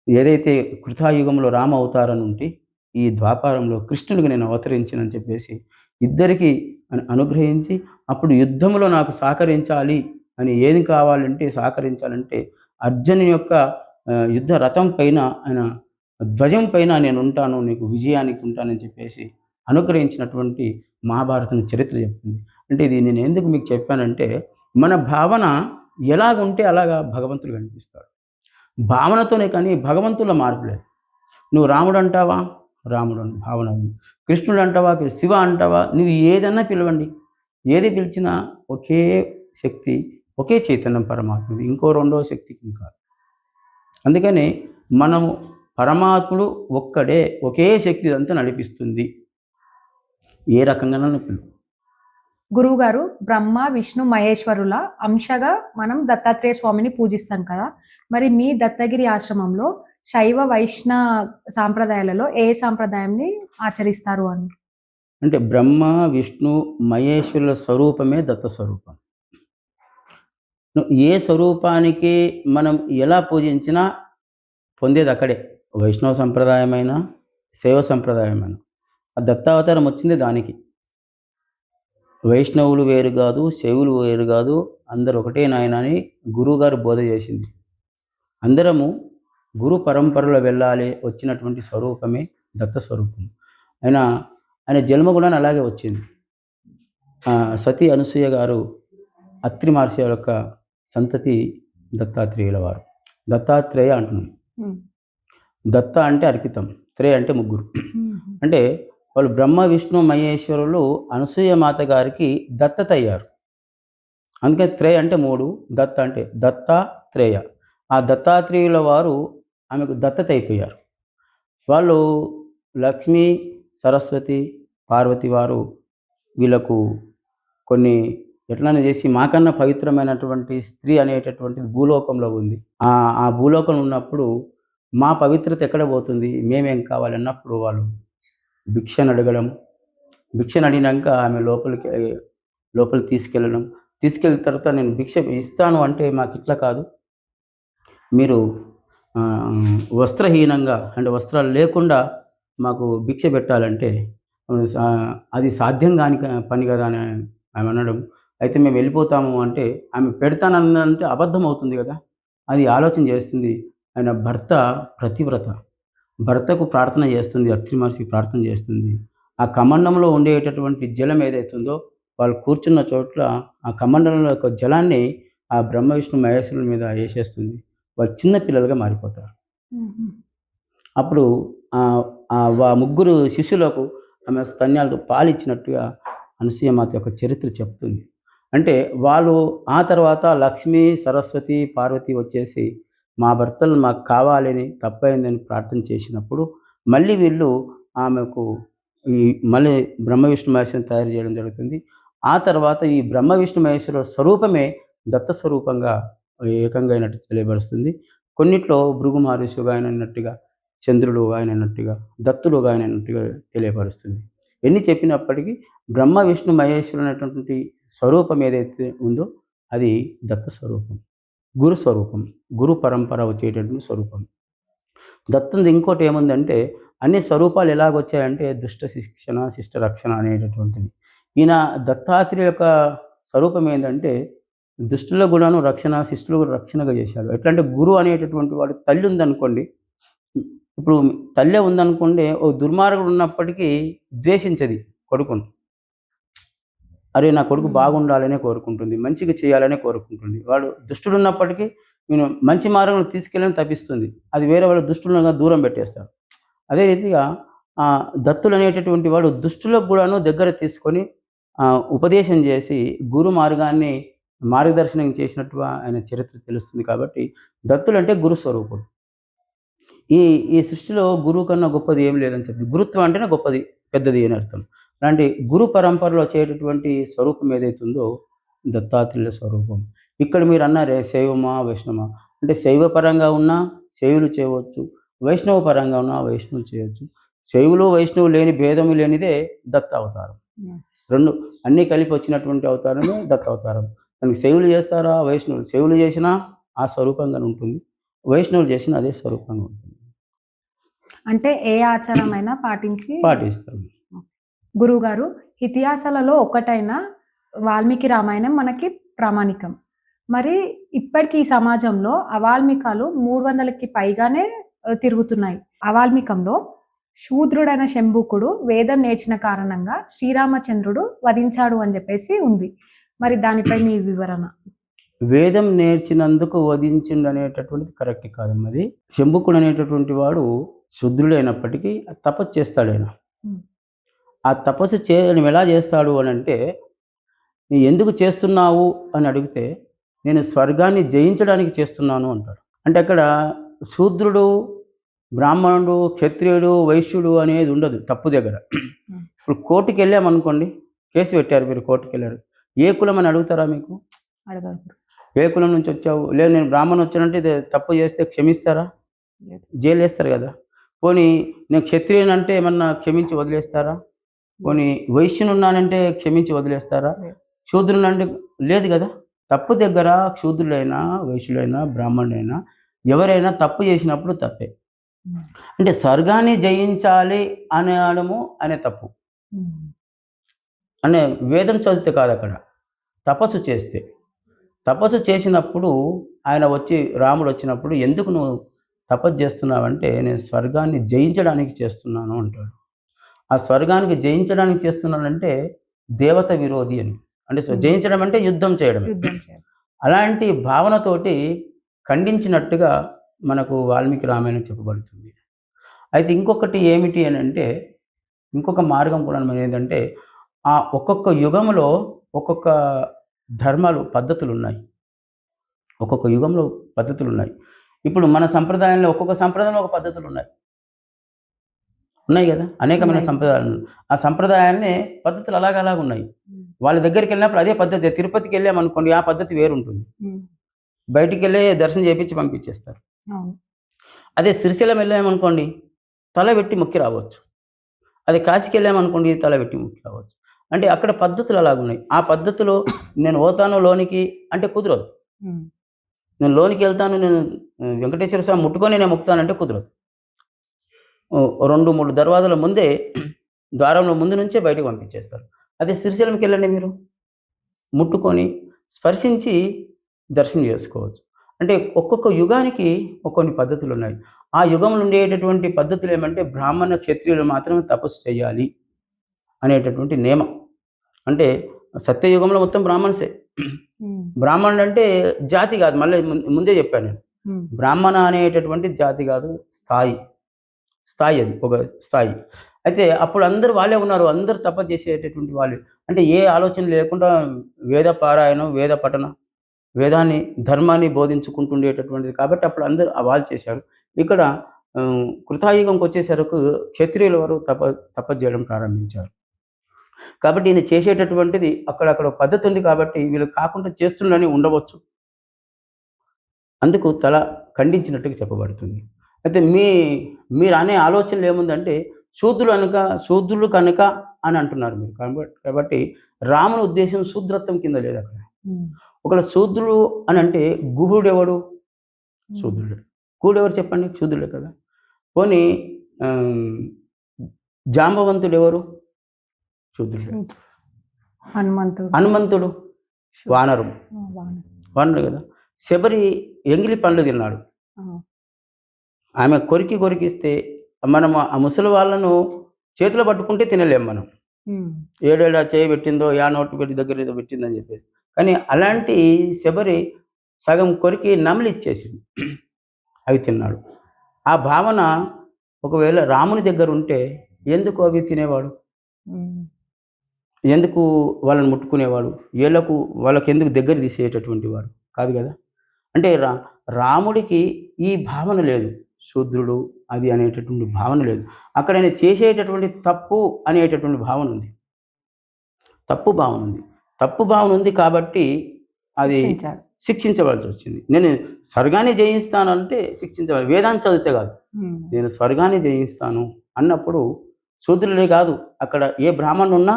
ఏదైతే కృతాయుగంలో రామ అవతారం ఉంటే ఈ ద్వాపారంలో కృష్ణుడికి నేను అవతరించినని చెప్పేసి ఇద్దరికి అనుగ్రహించి అప్పుడు యుద్ధంలో నాకు సహకరించాలి అని ఏది కావాలంటే సహకరించాలంటే అర్జును యొక్క యుద్ధ రథం పైన ఆయన ధ్వజం పైన నేను ఉంటాను, నీకు విజయానికి ఉంటానని చెప్పేసి అనుగ్రహించినటువంటి మహాభారతం చరిత్ర చెప్తుంది. అంటే ఇది నేను ఎందుకు మీకు చెప్పానంటే మన భావన ఎలాగుంటే అలాగా భగవంతుడు కనిపిస్తాడు. భావనతోనే కానీ భగవంతుల్లో మార్పు లేదు. నువ్వు రాముడు అంటావా, రాముడు అని భావన. కృష్ణుడు అంటావా, శివ అంటావా, నువ్వు ఏదన్నా పిలవండి, ఏది పిలిచినా ఒకే శక్తి, ఒకే చైతన్యం పరమాత్ముడు, ఇంకో రెండో శక్తికి ఇంకా. అందుకని మనము పరమాత్ముడు ఒక్కడే, ఒకే శక్తి అంతా నడిపిస్తుంది. ఏ రకంగానూ పిలువు. గురువు గారు, బ్రహ్మ విష్ణు మహేశ్వరుల అంశగా మనం దత్తాత్రేయ స్వామిని పూజిస్తాం కదా, మరి మీ దత్తగిరి ఆశ్రమంలో శైవ వైష్ణవ సాంప్రదాయాలలో ఏ సాంప్రదాయాన్ని ఆచరిస్తారు అని? అంటే బ్రహ్మ విష్ణు మహేశ్వరుల స్వరూపమే దత్త స్వరూపం. ఏ స్వరూపానికి మనం ఎలా పూజించినా పొందేది అక్కడే. వైష్ణవ సంప్రదాయమైన శైవ సంప్రదాయమైన ఆ దత్తావతారం వచ్చింది దానికి. వైష్ణవులు వేరు కాదు, శైవులు వేరు కాదు, అందరు ఒకటే నాయన అని గురువుగారు బోధ చేసింది. అందరము గురు పరంపరలో వెళ్ళాలి, వచ్చినటువంటి స్వరూపమే దత్త స్వరూపం. ఆయన జన్మ కూడా అలాగే వచ్చింది. సతీ అనసూయ గారు అత్రి మహర్షి యొక్క సంతతి దత్తాత్రేయుల వారు. దత్తాత్రేయ అంటున్నాం. దత్త అంటే అర్పితం, త్రేయ అంటే ముగ్గురు. అంటే వాళ్ళు బ్రహ్మ విష్ణు మహేశ్వరులు అనసూయ మాత గారికి దత్తత అయ్యారు. అందుకని త్రేయ అంటే మూడు, దత్త అంటే దత్తాత్రేయ. ఆ దత్తాత్రేయుల వారు ఆమెకు దత్తత అయిపోయారు. వాళ్ళు లక్ష్మీ సరస్వతి పార్వతి వారు వీళ్ళకు కొన్ని ఎట్లనే చేసి మాకన్నా పవిత్రమైనటువంటి స్త్రీ అనేటటువంటిది భూలోకంలో ఉంది. ఆ భూలోకం ఉన్నప్పుడు మా పవిత్రత ఎక్కడ పోతుంది, మేమేం కావాలన్నప్పుడు వాళ్ళు భిక్షను అడగడం, భిక్షను అడిగినాక ఆమె లోపలికి తీసుకెళ్ళడం, తీసుకెళ్ళిన తర్వాత నేను భిక్ష ఇస్తాను అంటే మాకు ఇట్లా కాదు, మీరు వస్త్రహీనంగా అంటే వస్త్రాలు లేకుండా మాకు భిక్ష పెట్టాలంటే అది సాధ్యం కాని పని కదా అని ఆమె అనడం. అయితే మేము వెళ్ళిపోతాము అంటే ఆమె పెడతానంటే అబద్ధం అవుతుంది కదా, అది ఆలోచన చేస్తుంది. ఆయన భర్త ప్రతివ్రత, భర్తకు ప్రార్థన చేస్తుంది, అత్రి మహర్షికి ప్రార్థన చేస్తుంది. ఆ కమండంలో ఉండేటటువంటి జలం ఏదైతుందో వాళ్ళు కూర్చున్న చోట్ల ఆ కమండంలో యొక్క జలాన్ని ఆ బ్రహ్మ విష్ణు మహేశ్వరుల మీద వేసేస్తుంది. వాళ్ళు చిన్న పిల్లలుగా మారిపోతారు. అప్పుడు ముగ్గురు శిష్యులకు ఆమె స్తన్యాలతో పాలిచ్చినట్టుగా అనసూయమాత యొక్క చరిత్ర చెప్తుంది. అంటే వాళ్ళు ఆ తర్వాత లక్ష్మీ సరస్వతి పార్వతి వచ్చేసి మా భర్తలు మాకు కావాలని తప్పైందని ప్రార్థన చేసినప్పుడు మళ్ళీ వీళ్ళు ఆమెకు మళ్ళీ బ్రహ్మ విష్ణు మహేశ్వరుని తయారు చేయడం జరుగుతుంది. ఆ తర్వాత ఈ బ్రహ్మ విష్ణు మహేశ్వరుల స్వరూపమే దత్త స్వరూపంగా ఏకంగా అయినట్టు తెలియబరుస్తుంది. కొన్నిట్లో భృగు మహర్షిగా ఆయన అన్నట్టుగా, చంద్రుడు ఆయన అన్నట్టుగా, దత్తుడుగా ఆయన అన్నట్టుగా తెలియపరుస్తుంది. ఎన్ని చెప్పినప్పటికీ బ్రహ్మ విష్ణు మహేశ్వరుడు అనేటువంటి స్వరూపం ఏదైతే ఉందో అది దత్త స్వరూపం, గురు స్వరూపం, గురు పరంపర వచ్చేటటువంటి స్వరూపం. దత్తునిది ఇంకోటి ఏముందంటే అన్ని స్వరూపాలు ఎలాగొచ్చాయంటే దుష్ట శిక్షణ శిష్ట రక్షణ అనేటటువంటిది. ఈయన దత్తాత్రేయ యొక్క స్వరూపం ఏంటంటే దుష్టుల గుణను రక్షణ, శిష్టుల రక్షణగా చేశాడు. ఎట్లా అంటే గురువు అనేటటువంటి వాడు తల్లి ఉందనుకోండి, ఇప్పుడు తల్లే ఉందనుకోండి, ఓ దుర్మార్గుడు ఉన్నప్పటికీ ద్వేషించది కొడుకును. అరే నా కొడుకు బాగుండాలనే కోరుకుంటుంది, మంచిగా చేయాలనే కోరుకుంటుంది. వాడు దుష్టుడు ఉన్నప్పటికీ నేను మంచి మార్గంలో తీసుకెళ్ళని తప్పిస్తుంది. అది వేరే వాళ్ళు దుష్టులుగా దూరం పెట్టేస్తారు. అదే రీతిగా దత్తులు అనేటటువంటి వాడు దుష్టులకు కూడాను దగ్గర తీసుకొని ఉపదేశం చేసి గురు మార్గాన్ని మార్గదర్శనం చేసినట్టుగా ఆయన చరిత్ర తెలుస్తుంది. కాబట్టి దత్తులు అంటే గురు స్వరూపుడు. ఈ ఈ సృష్టిలో గురువు కన్నా గొప్పది ఏం లేదని చెప్పి, గురుత్వం అంటేనే గొప్పది, పెద్దది అని అర్థం. అలాంటి గురు పరంపరలో వచ్చేటటువంటి స్వరూపం ఏదైతుందో దత్తాత్రేయుల స్వరూపం. ఇక్కడ మీరు అన్నారే శైవమా వైష్ణవమా అంటే శైవ పరంగా ఉన్నా శైవులు చేయవచ్చు, వైష్ణవ పరంగా ఉన్నా వైష్ణవులు చేయవచ్చు. శైవులు వైష్ణవులు లేని భేదము లేనిదే దత్త అవతారం. రెండు అన్నీ కలిపి వచ్చినటువంటి అవతారమే దత్త అవతారం. దానికి శైవులు చేస్తారా వైష్ణవులు, శైవులు చేసినా ఆ స్వరూపంగానే ఉంటుంది, వైష్ణవులు చేసినా అదే స్వరూపంగా ఉంటుంది. అంటే ఏ ఆచారమైనా పాటిస్తారు. గురువుగారు, ఇతిహాసాలలో ఒకటైన వాల్మీకి రామాయణం మనకి ప్రామాణికం. మరి ఇప్పటికీ ఈ సమాజంలో అవాల్మీకాలు 300కి పైగానే తిరుగుతున్నాయి. అవాల్మీకంలో శూద్రుడైన శంభుకుడు వేదం నేర్చిన కారణంగా శ్రీరామచంద్రుడు వధించాడు అని చెప్పేసి ఉంది. మరి దానిపై మీ వివరణ. వేదం నేర్చినందుకు వధించిండు అనేటటువంటిది కరెక్ట్ కాదమ్మా. అది శంభుకుడు అనేటటువంటి వాడు శూద్రుడైనప్పటికీ తపస్సు చేస్తాడు. ఆయన ఆ తపస్సు ఎలా చేస్తాడు అని అంటే, నీ ఎందుకు చేస్తున్నావు అని అడిగితే నేను స్వర్గాన్ని జయించడానికి చేస్తున్నాను అంటాడు. అంటే అక్కడ శూద్రుడు బ్రాహ్మణుడు క్షత్రియుడు వైశ్యుడు అనేది ఉండదు తప్పు దగ్గర. ఇప్పుడు కోర్టుకి వెళ్ళామనుకోండి, కేసు పెట్టారు, మీరు కోర్టుకి వెళ్ళారు, ఏ కులం అని అడుగుతారా? మీకు అడగరు. ఏ కులం నుంచి వచ్చావు? లేదు నేను బ్రాహ్మణ్ వచ్చానంటే ఇది తప్పు చేస్తే క్షమిస్తారా? జైలు వేస్తారు కదా. పోనీ నేను క్షత్రియుని అంటే ఏమన్నా క్షమించి వదిలేస్తారా? పోనీ వైశ్యునున్నానంటే క్షమించి వదిలేస్తారా? శూద్రునంటే లేదు కదా. తప్పు దగ్గర క్షూద్రులైనా వైశ్యులైనా బ్రాహ్మణులైనా ఎవరైనా తప్పు చేసినప్పుడు తప్పే. అంటే స్వర్గాన్ని జయించాలి అనడము అనే తప్పు. అంటే వేదం చదివితే కాదు, అక్కడ తపస్సు చేస్తే. తపస్సు చేసినప్పుడు ఆయన వచ్చి, రాముడు వచ్చినప్పుడు ఎందుకు నువ్వు తపస్సు చేస్తున్నావంటే నేను స్వర్గాన్ని జయించడానికి చేస్తున్నాను అంటాడు. ఆ స్వర్గానికి జయించడానికి చేస్తున్నానంటే దేవత విరోధి అని, అంటే జయించడం అంటే యుద్ధం చేయడం. అలాంటి భావనతోటి ఖండించినట్టుగా మనకు వాల్మీకి రామాయణం చెప్పబడుతుంది. అయితే ఇంకొకటి ఏమిటి అని అంటే, ఇంకొక మార్గం కూడా మనం ఏంటంటే, ఆ ఒక్కొక్క యుగంలో ఒక్కొక్క ధర్మాలు పద్ధతులు ఉన్నాయి. ఒక్కొక్క యుగంలో పద్ధతులు ఉన్నాయి. ఇప్పుడు మన సంప్రదాయంలో ఒక్కొక్క సంప్రదాయంలో ఒక పద్ధతులు ఉన్నాయి కదా, అనేకమైన సంప్రదాయాలు. ఆ సంప్రదాయాన్ని పద్ధతులు అలాగ ఉన్నాయి. వాళ్ళ దగ్గరికి వెళ్ళినప్పుడు అదే పద్ధతి. తిరుపతికి వెళ్ళామనుకోండి, ఆ పద్ధతి వేరుంటుంది. బయటికి వెళ్ళి దర్శనం చేయించి పంపించేస్తారు. అదే శ్రీశైలం వెళ్ళామనుకోండి, తల పెట్టి మొక్కి రావచ్చు. అదే కాశీకి వెళ్ళామనుకోండి, తల పెట్టి మొక్కి రావచ్చు. అంటే అక్కడ పద్ధతులు అలాగున్నాయి. ఆ పద్ధతిలో నేను పోతాను లోనికి అంటే కుదరదు. నేను లోనికి వెళ్తాను, నేను వెంకటేశ్వర స్వామి ముట్టుకొని నేను మొక్కుతానంటే కుదరదు. 2-3 దర్వాజాల ముందే, ద్వారంలో ముందు నుంచే బయటకు పంపించేస్తారు. అదే శ్రీశైలంకి వెళ్ళండి, మీరు ముట్టుకొని స్పర్శించి దర్శనం చేసుకోవచ్చు. అంటే ఒక్కొక్క యుగానికి కొన్ని పద్ధతులు ఉన్నాయి. ఆ యుగంలో ఉండేటటువంటి పద్ధతులు ఏమంటే, బ్రాహ్మణ క్షత్రియులు మాత్రమే తపస్సు చేయాలి అనేటటువంటి నియమం. అంటే సత్యయుగంలో మొత్తం బ్రాహ్మణ్సే. బ్రాహ్మణుడు అంటే జాతి కాదు, మళ్ళీ ముందే చెప్పాను నేను. బ్రాహ్మణ అనేటటువంటి జాతి కాదు, స్థాయి. అది ఒక స్థాయి. అయితే అప్పుడు అందరూ వాళ్ళే ఉన్నారు, అందరూ తపస్సు చేసేటటువంటి వాళ్ళు. అంటే ఏ ఆలోచన లేకుండా వేద పారాయణం, వేద పఠనం, వేదాన్ని ధర్మాన్ని బోధించుకుంటుండేటటువంటిది. కాబట్టి అప్పుడు అందరూ వాళ్ళు చేశారు. ఇక్కడ కృతాయుగంకి వచ్చేసరికి క్షత్రియుల వారు తపస్సు చేయడం ప్రారంభించారు. కాబట్టి ఈయన చేసేటటువంటిది అక్కడక్కడ పద్ధతి ఉంది. కాబట్టి వీళ్ళు కాకుండా చేస్తుండని ఉండవచ్చు. అందుకు తల ఖండించినట్టుగా చెప్పబడుతుంది. అయితే మీరు అనే ఆలోచనలు ఏముందంటే, శూద్రులు కనుక అని అంటున్నారు మీరు. కాబట్టి రాముని ఉద్దేశం శూద్రత్వం కింద లేదు అక్కడ. ఒకవేళ శూద్రుడు అని అంటే గుహుడెవడు? శూద్రుడు. గుహుడు ఎవరు చెప్పండి? శూద్రుడే కదా. పోనీ ఆ, జాంబవంతుడు ఎవరు? శూద్రుడు. హనుమంతుడు. హనుమంతుడు వానరు, వానరుడు. వానరు కదా. శబరి ఎంగిలి పండ్లు తిన్నాడు. ఆమె కొరికి కొరికిస్తే మనం ఆ ముసలి వాళ్ళను చేతిలో పట్టుకుంటే తినలేం మనం. ఏడేడా చేయి పెట్టిందో, యా నోటు పెట్టి దగ్గర ఏదో పెట్టిందని చెప్పేసి. కానీ అలాంటి శబరి సగం కొరికి నమిలి ఇచ్చేసింది, అవి తిన్నాడు. ఆ భావన ఒకవేళ రాముని దగ్గర ఉంటే ఎందుకు అవి తినేవాడు? ఎందుకు వాళ్ళని ముట్టుకునేవాడు? వాళ్ళకి ఎందుకు దగ్గర తీసేటటువంటి వాడు కాదు కదా. అంటే రాముడికి ఈ భావన లేదు, శూద్రుడు అది అనేటటువంటి భావన లేదు. అక్కడ ఆయన చేసేటటువంటి తప్పు అనేటటువంటి భావన ఉంది, తప్పు భావన ఉంది కాబట్టి అది శిక్షించవలసి వచ్చింది. నేను స్వర్గాన్ని జయిస్తానంటే శిక్షించవాలి. వేదాంతం చదివితే కాదు, నేను స్వర్గాన్ని జయిస్తాను అన్నప్పుడు శూద్రులే కాదు, అక్కడ ఏ బ్రాహ్మణుడు ఉన్నా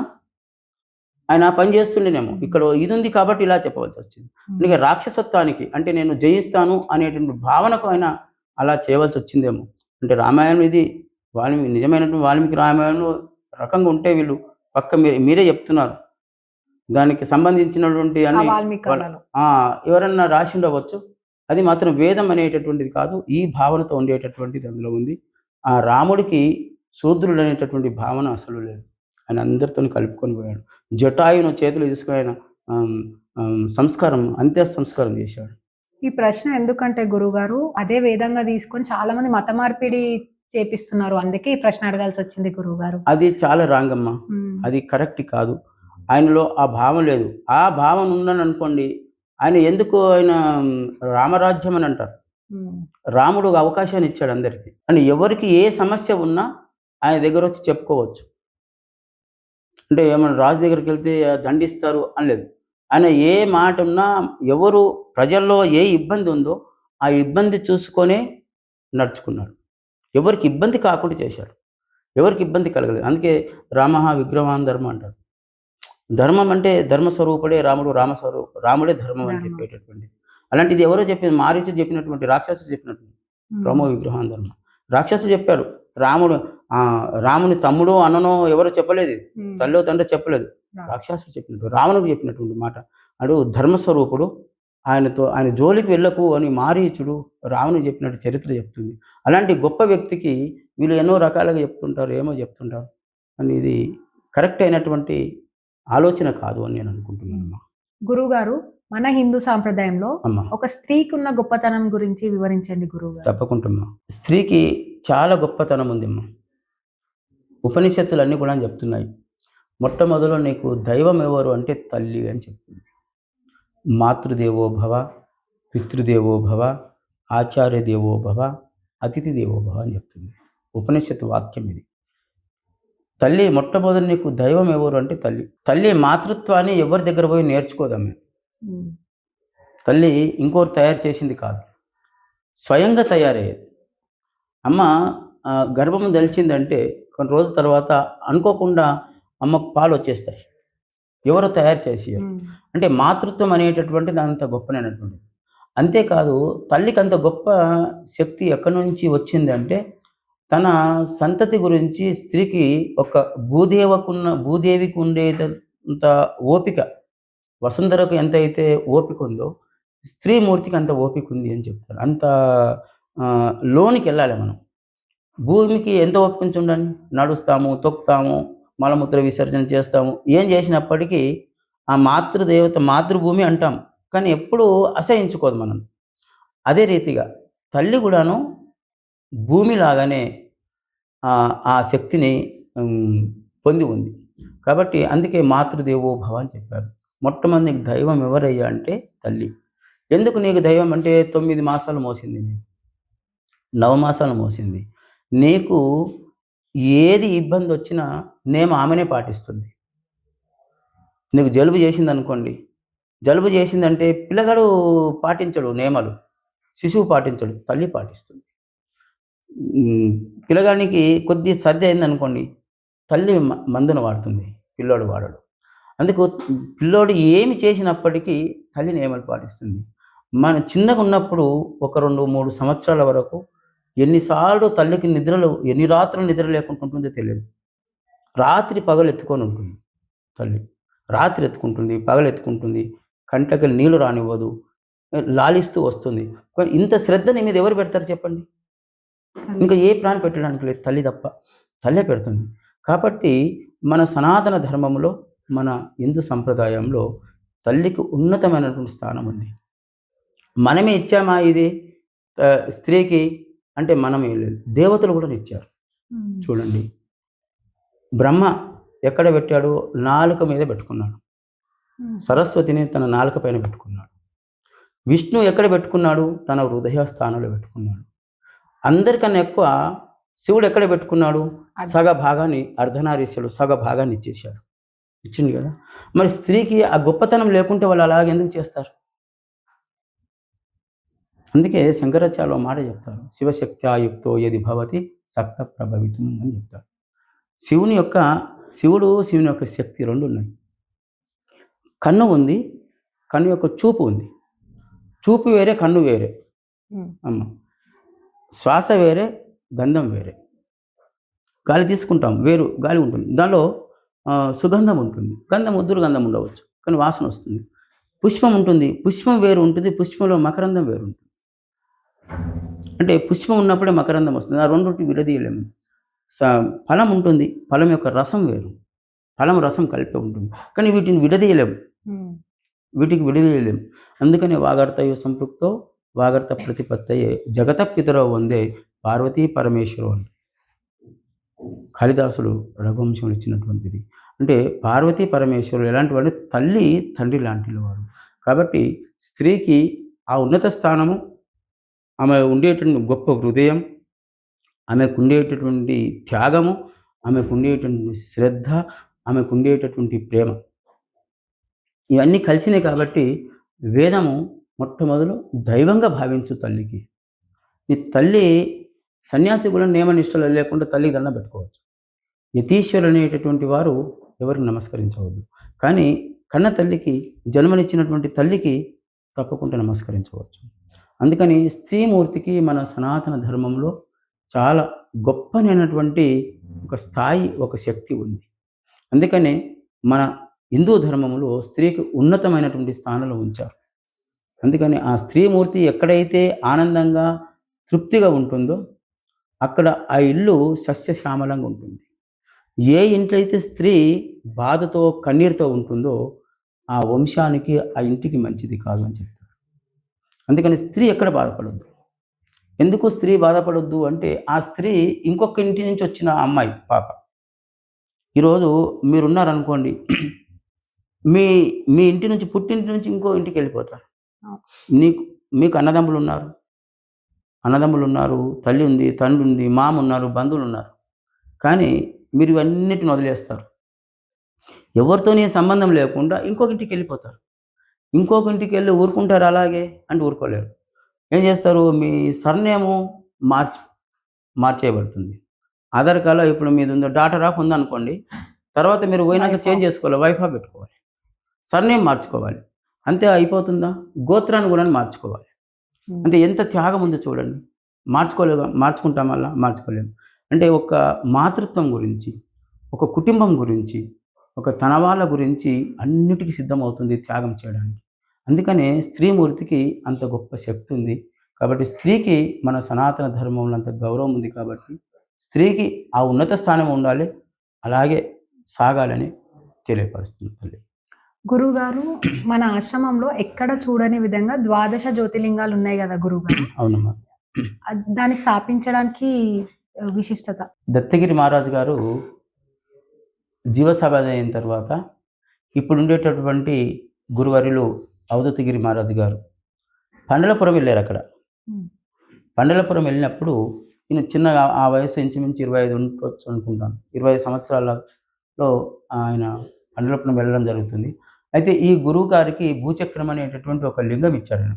ఆయన పని చేస్తుండేనేమో. ఇక్కడ ఇది ఉంది కాబట్టి ఇలా చెప్పవలసి వచ్చింది. అందుకే రాక్షసత్వానికి, అంటే నేను జయిస్తాను అనేటువంటి భావనకు ఆయన అలా చేయవలసి వచ్చిందేమో. అంటే రామాయణం ఇది నిజమైనటువంటి వాల్మీకి రామాయణం రకంగా ఉంటే వీళ్ళు పక్క మీరే చెప్తున్నారు, దానికి సంబంధించినటువంటి అన్ని ఎవరన్నా రాసి ఉండవచ్చు. అది మాత్రం వేదం అనేటటువంటిది కాదు, ఈ భావనతో ఉండేటటువంటిది అందులో ఉంది. ఆ రాముడికి శూద్రుడు అనేటటువంటి భావన అసలు లేదు. ఆయన అందరితో కలుపుకొని పోయాడు. జటాయును చేతులు తీసుకుని ఆయన అంత్య సంస్కారం చేశాడు. ఈ ప్రశ్న ఎందుకంటే గురుగారు అదే వేదంగా తీసుకొని చాలా మంది మత మార్పిడి చేపిస్తున్నారు, అందుకే ఈ ప్రశ్న అడగాల్సి వచ్చింది గురువుగారు. అది చాలా రాంగమ్మా, అది కరెక్ట్ కాదు. ఆయనలో ఆ భావం లేదు. ఆ భావన ఉందని అనుకోండి, ఆయన రామరాజ్యం అని అంటారు. రాముడు ఒక అవకాశాన్ని ఇచ్చాడు అందరికీ, అని ఎవరికి ఏ సమస్య ఉన్నా ఆయన దగ్గర వచ్చి చెప్పుకోవచ్చు. అంటే ఏమన్నా రాజు దగ్గరికి వెళ్తే దండిస్తారు అనలేదు. ఆయన ఏ మాట ఉన్నా, ఎవరు ప్రజల్లో ఏ ఇబ్బంది ఉందో ఆ ఇబ్బంది చూసుకొనే నడుచుకున్నాడు. ఎవరికి ఇబ్బంది కాకుండా చేశాడు, ఎవరికి ఇబ్బంది కలగలేదు. అందుకే రామ విగ్రహాన్ ధర్మ అంటారు. ధర్మం అంటే ధర్మస్వరూపుడే రాముడు, రాముడే ధర్మం అని చెప్పేటటువంటి. అలాంటిది ఎవరో చెప్పింది, మారీచుడు చెప్పినటువంటి, రాక్షసుడు చెప్పినటువంటి రామ విగ్రహాన్ ధర్మ. రాక్షసుడు చెప్పాడు, రాముని తమ్ముడు అన్ననో ఎవరో చెప్పలేదు, తల్లో తండ్రి చెప్పలేదు, రాక్షసుడు చెప్పినట్టు, రావణుడు చెప్పినటువంటి మాట. అడు ధర్మస్వరూపుడు, ఆయన జోలికి వెళ్ళకు అని మారీచుడు రావణుడు చెప్పినట్టు చరిత్ర చెప్తుంది. అలాంటి గొప్ప వ్యక్తికి వీళ్ళు ఎన్నో రకాలుగా చెప్తుంటారు, ఏమో చెప్తుంటారు. అని ఇది కరెక్ట్ అయినటువంటి ఆలోచన కాదు అని నేను అనుకుంటున్నాను. గురువుగారు, మన హిందూ సాంప్రదాయంలో ఒక స్త్రీకి ఉన్న గొప్పతనం గురించి వివరించండి గురువుగారు. తప్పకుండా. స్త్రీకి చాలా గొప్పతనం ఉందమ్మా. ఉపనిషత్తులన్నీ కూడా చెప్తున్నాయి. మొట్టమొదలు నీకు దైవం ఎవరు అంటే తల్లి అని చెప్తుంది. మాతృదేవో భవ, పితృదేవో భవ, ఆచార్య దేవో భవ, అతిథి దేవో భవ అని చెప్తుంది ఉపనిషత్తు వాక్యం ఇది. తల్లి మొట్టమొదటి నీకు దైవం ఎవరు అంటే తల్లి. తల్లి మాతృత్వాన్ని ఎవరి దగ్గర పోయి నేర్చుకోదమ్మే. తల్లి ఇంకోరు తయారు చేసింది కాదు, స్వయంగా తయారయ్యేది. అమ్మ గర్భం తెలిసిందంటే కొన్ని రోజుల తర్వాత అనుకోకుండా అమ్మకు పాలు వచ్చేస్తాయి, ఎవరో తయారు చేసి. అంటే మాతృత్వం అనేటటువంటిది అంత గొప్పనైనటువంటిది. అంతేకాదు, తల్లికి అంత గొప్ప శక్తి ఎక్కడి నుంచి వచ్చింది అంటే, తన సంతతి గురించి స్త్రీకి ఒక భూదేవికి ఉండేదంత ఓపిక, వసుంధరకు ఎంత అయితే ఓపిక ఉందో స్త్రీమూర్తికి అంత ఓపిక ఉంది అని చెప్తారు. అంత లోనికి వెళ్ళాలి మనం. భూమికి ఎంత ఓపిక ఉండండి, నడుస్తాము, తొక్కుతాము, మలమూత్ర విసర్జన చేస్తాము, ఏం చేసినప్పటికీ ఆ మాతృదేవత మాతృభూమి అంటాం, కానీ ఎప్పుడూ అసహించుకోదు మనం. అదే రీతిగా తల్లి కూడాను భూమిలాగానే ఆ శక్తిని పొంది ఉంది. కాబట్టి అందుకే మాతృదేవో భవ అని చెప్పారు. మొట్టమొదటి దైవం ఎవరయ్యా అంటే తల్లి. ఎందుకు నీకు దైవం అంటే 9 మాసాలు మోసింది, 9 మాసాలు మోసింది. నీకు ఏది ఇబ్బంది వచ్చినా నేమ ఆమెనే పాటిస్తుంది. నీకు జలుబు చేసింది అనుకోండి, జలుబు చేసిందంటే పిల్లగాడు పాటించడు నియమాలు, శిశువు పాటించడు, తల్లి పాటిస్తుంది. పిల్లగానికి కొద్ది సర్ది అయింది అనుకోండి, తల్లి మందును వాడుతుంది, పిల్లోడు వాడడు. అందుకు పిల్లోడు ఏమి చేసినప్పటికీ తల్లి నియమాలు పాటిస్తుంది. మన చిన్నగా ఉన్నప్పుడు ఒక 2-3 సంవత్సరాల వరకు ఎన్నిసార్లు తల్లికి ఎన్ని రాత్రులు నిద్ర లేకుండా ఉంటుందో తెలియదు. రాత్రి పగలు ఎత్తుకొని ఉంటుంది తల్లి. రాత్రి ఎత్తుకుంటుంది, పగలు ఎత్తుకుంటుంది, కంటకి నీళ్లు రానివ్వదు, లాలిస్తూ వస్తుంది. కానీ ఇంత శ్రద్ధ నీ మీద ఎవరు పెడతారు చెప్పండి? ఇంకా ఏ ప్రాణి పెట్టడానికి లేదు, తల్లి తప్ప. తల్లే పెడుతుంది. కాబట్టి మన సనాతన ధర్మంలో, మన హిందూ సంప్రదాయంలో తల్లికి ఉన్నతమైనటువంటి స్థానం ఉంది. మనమే ఇచ్చామా ఇది స్త్రీకి అంటే మనమే లేదు, దేవతలు కూడా ఇచ్చారు. చూడండి, బ్రహ్మ ఎక్కడ పెట్టాడు? నాలుక మీద పెట్టుకున్నాడు. సరస్వతిని తన నాలుక పైన పెట్టుకున్నాడు. విష్ణు ఎక్కడ పెట్టుకున్నాడు? తన హృదయ స్థానంలో పెట్టుకున్నాడు. అందరికన్నా ఎక్కువ శివుడు ఎక్కడ పెట్టుకున్నాడు? సగ భాగాన్ని, అర్ధనారీశ్వరుడు సగ భాగాన్ని ఇచ్చేశాడు. ఇచ్చింది కదా. మరి స్త్రీకి ఆ గొప్పతనం లేకుంటే వాళ్ళు అలాగెందుకు చేస్తారు? అందుకే శంకరాచార్యులు మాట చెప్తారు, శివశక్త్యాయుక్తో యది భవతి సక్త ప్రభవితం అని చెప్తారు. శివుని యొక్క శక్తి రెండు ఉన్నాయి. కన్ను ఉంది, కన్ను యొక్క చూపు ఉంది. చూపు వేరే, కన్ను వేరే అమ్మ. శ్వాస వేరే, గంధం వేరే. గాలి తీసుకుంటాం, వేరు గాలి ఉంటుంది, దానిలో సుగంధం ఉంటుంది. గంధం గంధం ఉండవచ్చు, కానీ వాసన వస్తుంది. పుష్పం ఉంటుంది, పుష్పం వేరు ఉంటుంది, పుష్పంలో మకరందం వేరు ఉంటుంది. అంటే పుష్పం ఉన్నప్పుడే మకరందం వస్తుంది. ఆ రెండింటి విడదీయలేము. ఫలం ఉంటుంది, ఫలం యొక్క రసం వేరు, ఫలం రసం కలిపే ఉంటుంది, కానీ వీటిని విడదీయలేము. వీటికి విడదీయలేము. అందుకని వాగర్తయో సంపృక్తో వాగర్త ప్రతిపత్తయే జగత పితరో వందే పార్వతీ పరమేశ్వరు అంటే కాళిదాసుడు రఘువంశంలో ఇచ్చినటువంటిది. అంటే పార్వతీ పరమేశ్వరులు ఎలాంటి వాళ్ళు? తల్లి తండ్రి లాంటి వారు. కాబట్టి స్త్రీకి ఆ ఉన్నత స్థానము, ఆమె ఉండేటువంటి గొప్ప హృదయం, ఆమెకు ఉండేటటువంటి త్యాగము, ఆమెకు ఉండేటువంటి శ్రద్ధ, ఆమెకు ఉండేటటువంటి ప్రేమ, ఇవన్నీ కలిసినాయి. కాబట్టి వేదము మొట్టమొదలు దైవంగా భావించు తల్లికి. నీ తల్లి సన్యాసి కూడా నియమనిష్టలు లేకుండా తల్లికి దండం పెట్టుకోవచ్చు. యతీశ్వరులు అనేటటువంటి వారు ఎవరికి నమస్కరించవద్దు. కానీ కన్న తల్లికి, జన్మనిచ్చినటువంటి తల్లికి తప్పకుండా నమస్కరించవచ్చు. అందుకని స్త్రీమూర్తికి మన సనాతన ధర్మంలో చాలా గొప్పనైనటువంటి ఒక స్థాయి, ఒక శక్తి ఉంది. అందుకనే మన హిందూ ధర్మంలో స్త్రీకి ఉన్నతమైనటువంటి స్థానంలో ఉంచారు. అందుకని ఆ స్త్రీమూర్తి ఎక్కడైతే ఆనందంగా, తృప్తిగా ఉంటుందో అక్కడ ఆ ఇల్లు సస్యశ్యామలంగా ఉంటుంది. ఏ ఇంట్లో అయితే స్త్రీ బాధతో, కన్నీరుతో ఉంటుందో ఆ వంశానికి, ఆ ఇంటికి మంచిది కాదు అని చెప్తారు. అందుకని స్త్రీ ఎక్కడ బాధపడొద్దు. ఎందుకు స్త్రీ బాధపడొద్దు అంటే, ఆ స్త్రీ ఇంకొక ఇంటి నుంచి వచ్చిన అమ్మాయి, పాప. ఈరోజు మీరున్నారనుకోండి, మీ మీ ఇంటి నుంచి, పుట్టింటి నుంచి ఇంకో ఇంటికి వెళ్ళిపోతారు. మీకు అన్నదమ్ములు ఉన్నారు, తల్లి ఉంది, తండ్రి ఉంది, మామ ఉన్నారు, బంధువులు ఉన్నారు. కానీ మీరు ఇవన్నిటిని వదిలేస్తారు. ఎవరితోనే సంబంధం లేకుండా ఇంకొక ఇంటికి వెళ్ళిపోతారు. ఇంకొక ఇంటికి వెళ్ళి ఊరుకుంటారు అలాగే అంటే ఊరుకోలేరు. ఏం చేస్తారు? మీ సర్నేము మార్చేయబడుతుంది. ఆధార్ కార్డులో ఇప్పుడు మీది ఉందో డాటర్ ఆఫ్ ఉందనుకోండి, తర్వాత మీరు పోయినాక చేంజ్ చేసుకోవాలి, వైఫా పెట్టుకోవాలి, సర్నేమ్ మార్చుకోవాలి. అంతే అయిపోతుందా? గోత్రాన్ని కూడా మార్చుకోవాలి. అంటే ఎంత త్యాగం ఉందో చూడండి. మార్చుకుంటాం వల్ల మార్చుకోలేము. అంటే ఒక మాతృత్వం గురించి, ఒక కుటుంబం గురించి, ఒక తన వాళ్ళ గురించి అన్నిటికీ సిద్ధమవుతుంది త్యాగం చేయడానికి. అందుకనే స్త్రీమూర్తికి అంత గొప్ప శక్తి ఉంది. కాబట్టి స్త్రీకి మన సనాతన ధర్మంలో అంత గౌరవం ఉంది. కాబట్టి స్త్రీకి ఆ ఉన్నత స్థానం ఉండాలి, అలాగే సాగాలని తెలియపరుస్తుంది తల్లి. గురువుగారు, మన ఆశ్రమంలో ఎక్కడ చూడని విధంగా 12 జ్యోతిర్లింగాలు ఉన్నాయి కదా గురువుగారు? అవునమ్మా. దాన్ని స్థాపించడానికి విశిష్టత. దత్తగిరి మహారాజు గారు జీవసమాధి అయిన తర్వాత ఇప్పుడు ఉండేటటువంటి గురువర్యులు అవధూతగిరి మహారాజు గారు పండలపురం వెళ్ళారు. అక్కడ పండలపురం వెళ్ళినప్పుడు ఈయన చిన్నగా, ఆ వయసు ఇంచుమించు 25 ఉండొచ్చు అనుకుంటాను, 25 సంవత్సరాలలో ఆయన పండలపురం వెళ్ళడం జరుగుతుంది. అయితే ఈ గురువు గారికి భూచక్రం అనేటటువంటి ఒక లింగం ఇచ్చాడు. ఆయన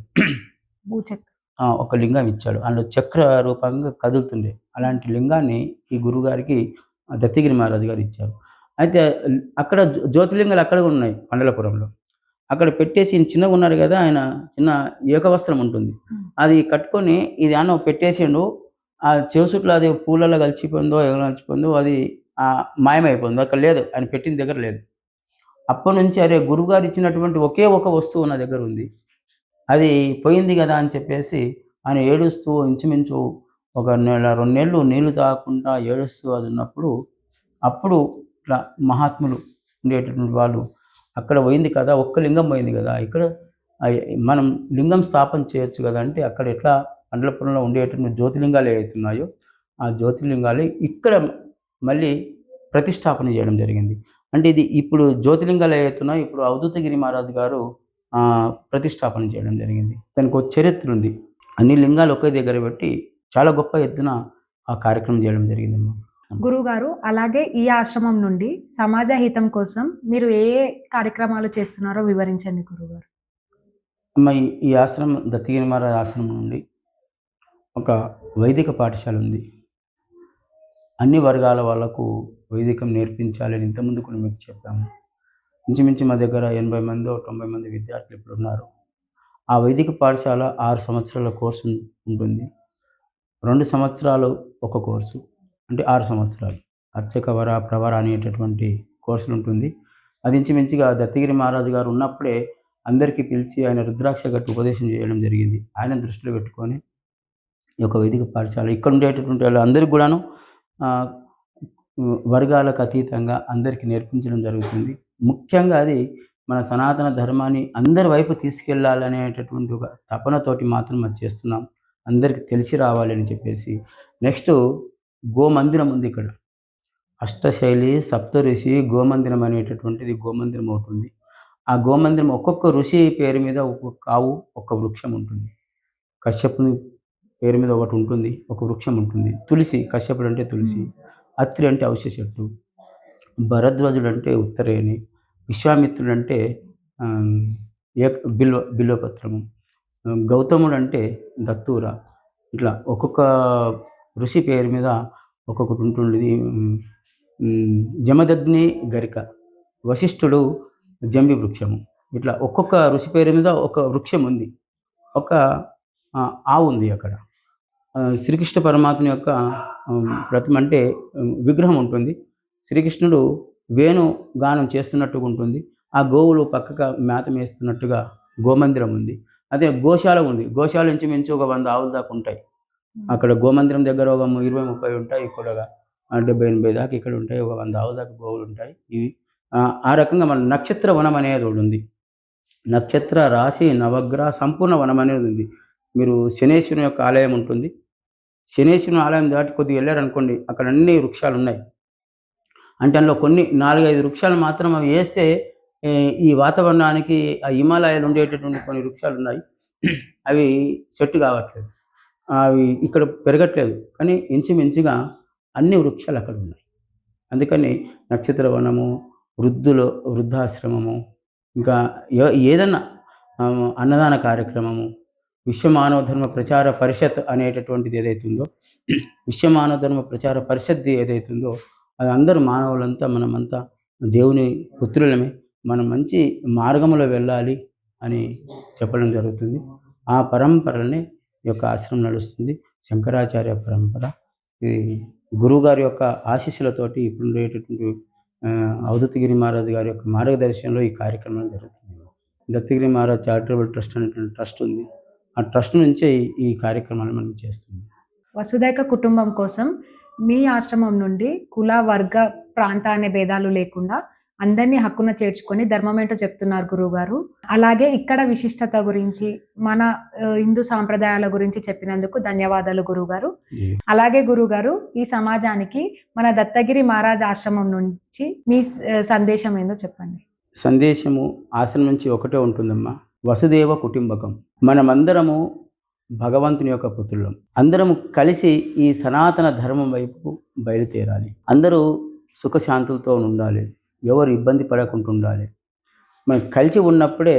ఒక లింగం ఇచ్చాడు, అందులో చక్ర రూపంగా కదులుతుండే. అలాంటి లింగాన్ని ఈ గురువుగారికి దత్తగిరి మహారాజు గారు ఇచ్చారు. అయితే అక్కడ జ్యోతిర్లింగాలు అక్కడ ఉన్నాయి పండలపురంలో. అక్కడ పెట్టేసి చిన్నగా ఉన్నారు కదా, ఆయన చిన్న ఏకవస్త్రం ఉంటుంది, అది కట్టుకొని ఇది అన్న పెట్టేసిండు. ఆ చెవుసుట్లో అది పూలలో కలిసిపోయిందో ఎవరు కలిసిపోయిందో అది మాయమైపోయింది, అక్కడ లేదు, ఆయన పెట్టిన దగ్గర లేదు. అప్పటి నుంచి అరే గురువుగారు ఇచ్చినటువంటి ఒకే ఒక వస్తువు నా దగ్గర ఉంది, అది పోయింది కదా అని చెప్పేసి ఆయన ఏడుస్తూ ఇంచుమించు ఒక నెల 2 నెలలు నీళ్లు తాగకుండా ఏడుస్తూ అది ఉన్నప్పుడు, అప్పుడు ఇట్లా మహాత్ములు ఉండేటటువంటి వాళ్ళు అక్కడ పోయింది కదా, ఒక్క లింగం పోయింది కదా, ఇక్కడ మనం లింగం స్థాపన చేయొచ్చు కదా అంటే, అక్కడ ఎట్లా పండ్లపురంలో ఉండేటువంటి జ్యోతిలింగాలు ఏవైతున్నాయో ఆ జ్యోతిర్లింగాలు ఇక్కడ మళ్ళీ ప్రతిష్టాపన చేయడం జరిగింది. అంటే ఇది ఇప్పుడు జ్యోతిలింగాలు ఏవైతున్నాయో ఇప్పుడు అవధూతగిరి మహారాజు గారు ప్రతిష్టాపన చేయడం జరిగింది. దానికి ఒక చరిత్ర ఉంది. అన్ని లింగాలు ఒకే దగ్గర పెట్టి చాలా గొప్ప ఎత్తున ఆ కార్యక్రమం చేయడం జరిగిందమ్మా. గురుగారు, అలాగే ఈ ఆశ్రమం నుండి సమాజ హితం కోసం మీరు ఏ ఏ కార్యక్రమాలు చేస్తున్నారో వివరించండి గురుగారు. అమ్మ, ఈ ఆశ్రమం దత్తగిరి మహారాజ్ ఆశ్రమం నుండి ఒక వైదిక పాఠశాల ఉంది. అన్ని వర్గాల వాళ్ళకు వైదికం నేర్పించాలని ఇంతకుముందు కూడా మీకు చెప్పాము. ఇంచుమించు మా దగ్గర 80 మందో 90 మంది విద్యార్థులు ఇప్పుడు ఉన్నారు. ఆ వైదిక పాఠశాల 6 సంవత్సరాల కోర్సు ఉంటుంది. 2 సంవత్సరాలు ఒక కోర్సు, అంటే 6 సంవత్సరాలు అర్చక వర ప్రవర అనేటటువంటి కోర్సులు ఉంటుంది. అది ఇంచుమించుగా దత్తగిరి మహారాజు గారు ఉన్నప్పుడే అందరికీ పిలిచి ఆయన రుద్రాక్ష గట్టి ఉపదేశం చేయడం జరిగింది. ఆయన దృష్టిలో పెట్టుకొని ఈ యొక్క వైదిక పాఠశాల ఇక్కడ ఉండేటటువంటి వాళ్ళు అందరికీ కూడాను వర్గాలకు అతీతంగా అందరికీ నేర్పించడం జరుగుతుంది. ముఖ్యంగా అది మన సనాతన ధర్మాన్ని అందరి వైపు తీసుకెళ్ళాలనేటటువంటి ఒక తపనతోటి మాత్రం అది చేస్తున్నాం, అందరికీ తెలిసి రావాలని చెప్పేసి. నెక్స్ట్ గోమందిరం ఉంది ఇక్కడ, అష్టశైలి సప్త ఋషి గోమందిరం అనేటటువంటిది గోమందిరం అవుతుంది. ఆ గోమందిరం ఒక్కొక్క ఋషి పేరు మీద ఒక్కొక్క ఆవు, ఒక్క వృక్షం ఉంటుంది. కశ్యపుని పేరు మీద ఒకటి ఉంటుంది, ఒక వృక్షం ఉంటుంది. తులసి, కశ్యపుడు అంటే తులసి, అత్రి అంటే ఔషధ చెట్టు, భరద్వాజుడు అంటే ఉత్తరేణి, విశ్వామిత్రుడు అంటే బిల్వపత్రము, గౌతముడు అంటే దత్తూర. ఇట్లా ఒక్కొక్క ఋషి పేరు మీద ఒక్కొక్కటి ఉంటుంది. జమదగ్ని గరిక, వశిష్ఠుడు జంబి వృక్షము. ఇట్లా ఒక్కొక్క ఋషి పేరు మీద ఒక వృక్షం ఉంది, ఒక ఆవు ఉంది అక్కడ. శ్రీకృష్ణ పరమాత్మ యొక్క ప్రతిమ అంటే విగ్రహం ఉంటుంది. శ్రీకృష్ణుడు వేణు గానం చేస్తున్నట్టుగా ఉంటుంది. ఆ గోవులు పక్కగా మేత మేస్తున్నట్టుగా గోమందిరం ఉంది. అదే గోశాల ఉంది. గోశాల ఇంచుమించు ఒక 100 ఆవుల దాకా ఉంటాయి అక్కడ. గోమందిరం దగ్గర ఒక 20-30 ఉంటాయి, ఇక్కడ 70-80 దాకా ఇక్కడ ఉంటాయి. ఒక 100 ఆవుల దాకా గోవులు ఉంటాయి. ఇవి ఆ రకంగా మన నక్షత్ర వనం అనేది ఒకటి ఉంది. నక్షత్ర రాశి నవగ్రహ సంపూర్ణ వనం అనేది ఉంది. మీరు శనేశ్వరుని యొక్క ఆలయం ఉంటుంది. శనేశ్వరుని ఆలయం దాటి కొద్దిగా వెళ్ళారనుకోండి, అక్కడ అన్ని వృక్షాలు ఉన్నాయి. అంటే అందులో కొన్ని 4-5 వృక్షాలు మాత్రం అవి వేస్తే ఈ వాతావరణానికి ఆ హిమాలయాలు ఉండేటటువంటి కొన్ని వృక్షాలు ఉన్నాయి, అవి సెట్ కావట్లేదు, అవి ఇక్కడ పెరగట్లేదు. కానీ ఇంచుమించుగా అన్ని వృక్షాలు అక్కడ ఉన్నాయి. అందుకని నక్షత్ర వనము, వృద్ధాశ్రమము, ఇంకా ఏదన్నా అన్నదాన కార్యక్రమము, విశ్వమానవ ధర్మ ప్రచార పరిషత్ అనేటటువంటిది ఏదైతుందో, విశ్వమానవ ధర్మ ప్రచార పరిషత్ ఏదైతుందో, అది అందరూ మానవులంతా మనమంతా దేవుని పుత్రులమే, మనం మంచి మార్గంలో వెళ్ళాలి అని చెప్పడం జరుగుతుంది. ఆ పరంపరనే యొక్క ఆశ్రమం నడుస్తుంది, శంకరాచార్య పరంపర. ఇది గురువుగారి యొక్క ఆశీస్సులతోటి ఇప్పుడు ఉండేటటువంటి అవధూతగిరి మహారాజు గారి యొక్క మార్గదర్శనంలో ఈ కార్యక్రమం జరుగుతుంది. దత్తగిరి మహారాజ్ చారిటబుల్ ట్రస్ట్ అనేటువంటి ట్రస్ట్ ఉంది. ఆ ట్రస్ట్ నుంచే ఈ కార్యక్రమాలు మనం చేస్తున్నాం. వసుదైక కుటుంబం కోసం మీ ఆశ్రమం నుండి కుల, వర్గ, ప్రాంత అనే భేదాలు లేకుండా అందరినీ హక్కున చేర్చుకొని ధర్మం ఏంటో చెప్తున్నారు గురువు గారు. అలాగే ఇక్కడ విశిష్టత గురించి, మన హిందూ సాంప్రదాయాల గురించి చెప్పినందుకు ధన్యవాదాలు గురువు గారు. అలాగే గురువు గారు, ఈ సమాజానికి మన దత్తగిరి మహారాజ్ ఆశ్రమం నుంచి మీ సందేశం ఏందో చెప్పండి. సందేశము ఆశ్రమం నుంచి ఒకటే ఉంటుందమ్మా, వసుదేవ కుటుంబకం. మనమందరము భగవంతుని యొక్క పుత్రులం. అందరము కలిసి ఈ సనాతన ధర్మం వైపు బయలుదేరాలి. అందరూ సుఖశాంతులతో ఉండాలి, ఎవరు ఇబ్బంది పడకుండా ఉండాలి. మనం కలిసి ఉన్నప్పుడే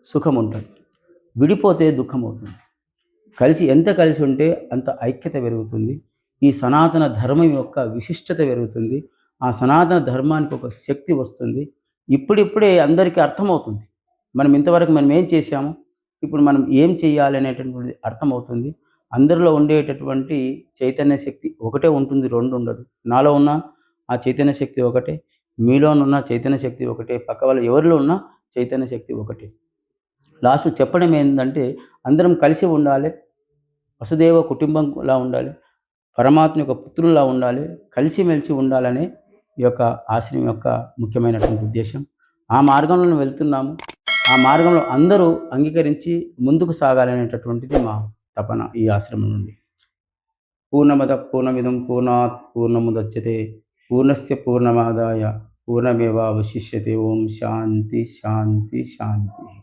సుఖం ఉంటుంది, విడిపోతే దుఃఖం అవుతుంది. ఎంత కలిసి ఉంటే అంత ఐక్యత పెరుగుతుంది. ఈ సనాతన ధర్మం యొక్క విశిష్టత పెరుగుతుంది. ఆ సనాతన ధర్మానికి ఒక శక్తి వస్తుంది. ఇప్పుడిప్పుడే అందరికీ అర్థమవుతుంది, మనం ఇంతవరకు మనం ఏం చేశాము, ఇప్పుడు మనం ఏం చేయాలి అనేటటువంటిది అర్థమవుతుంది. అందరిలో ఉండేటటువంటి చైతన్య శక్తి ఒకటే ఉంటుంది, రెండు ఉండదు. నాలో ఉన్న ఆ చైతన్య శక్తి ఒకటే, మీలోనున్న చైతన్య శక్తి ఒకటే, పక్క వాళ్ళు ఎవరిలో ఉన్న చైతన్య శక్తి ఒకటే. లాస్ట్ చెప్పడం ఏంటంటే అందరం కలిసి ఉండాలి, వసుదేవ కుటుంబంలా ఉండాలి, పరమాత్మ యొక్క పుత్రుల్లా ఉండాలి, కలిసిమెలిసి ఉండాలనే ఈ యొక్క ఆశ్రమం యొక్క ముఖ్యమైనటువంటి ఉద్దేశం. ఆ మార్గంలో వెళ్తున్నాము. ఆ మార్గంలో అందరూ అంగీకరించి ముందుకు సాగాలనేటటువంటిది మా తపన ఈ ఆశ్రమం నుండి. పూర్ణమద పూర్ణమిదం పూర్ణాత్ పూర్ణముదచ్యతే పూర్ణస్య పూర్ణమాదాయ పూర్ణమేవావశిష్యతే. ఓం శాంతి శాంతి శాంతి.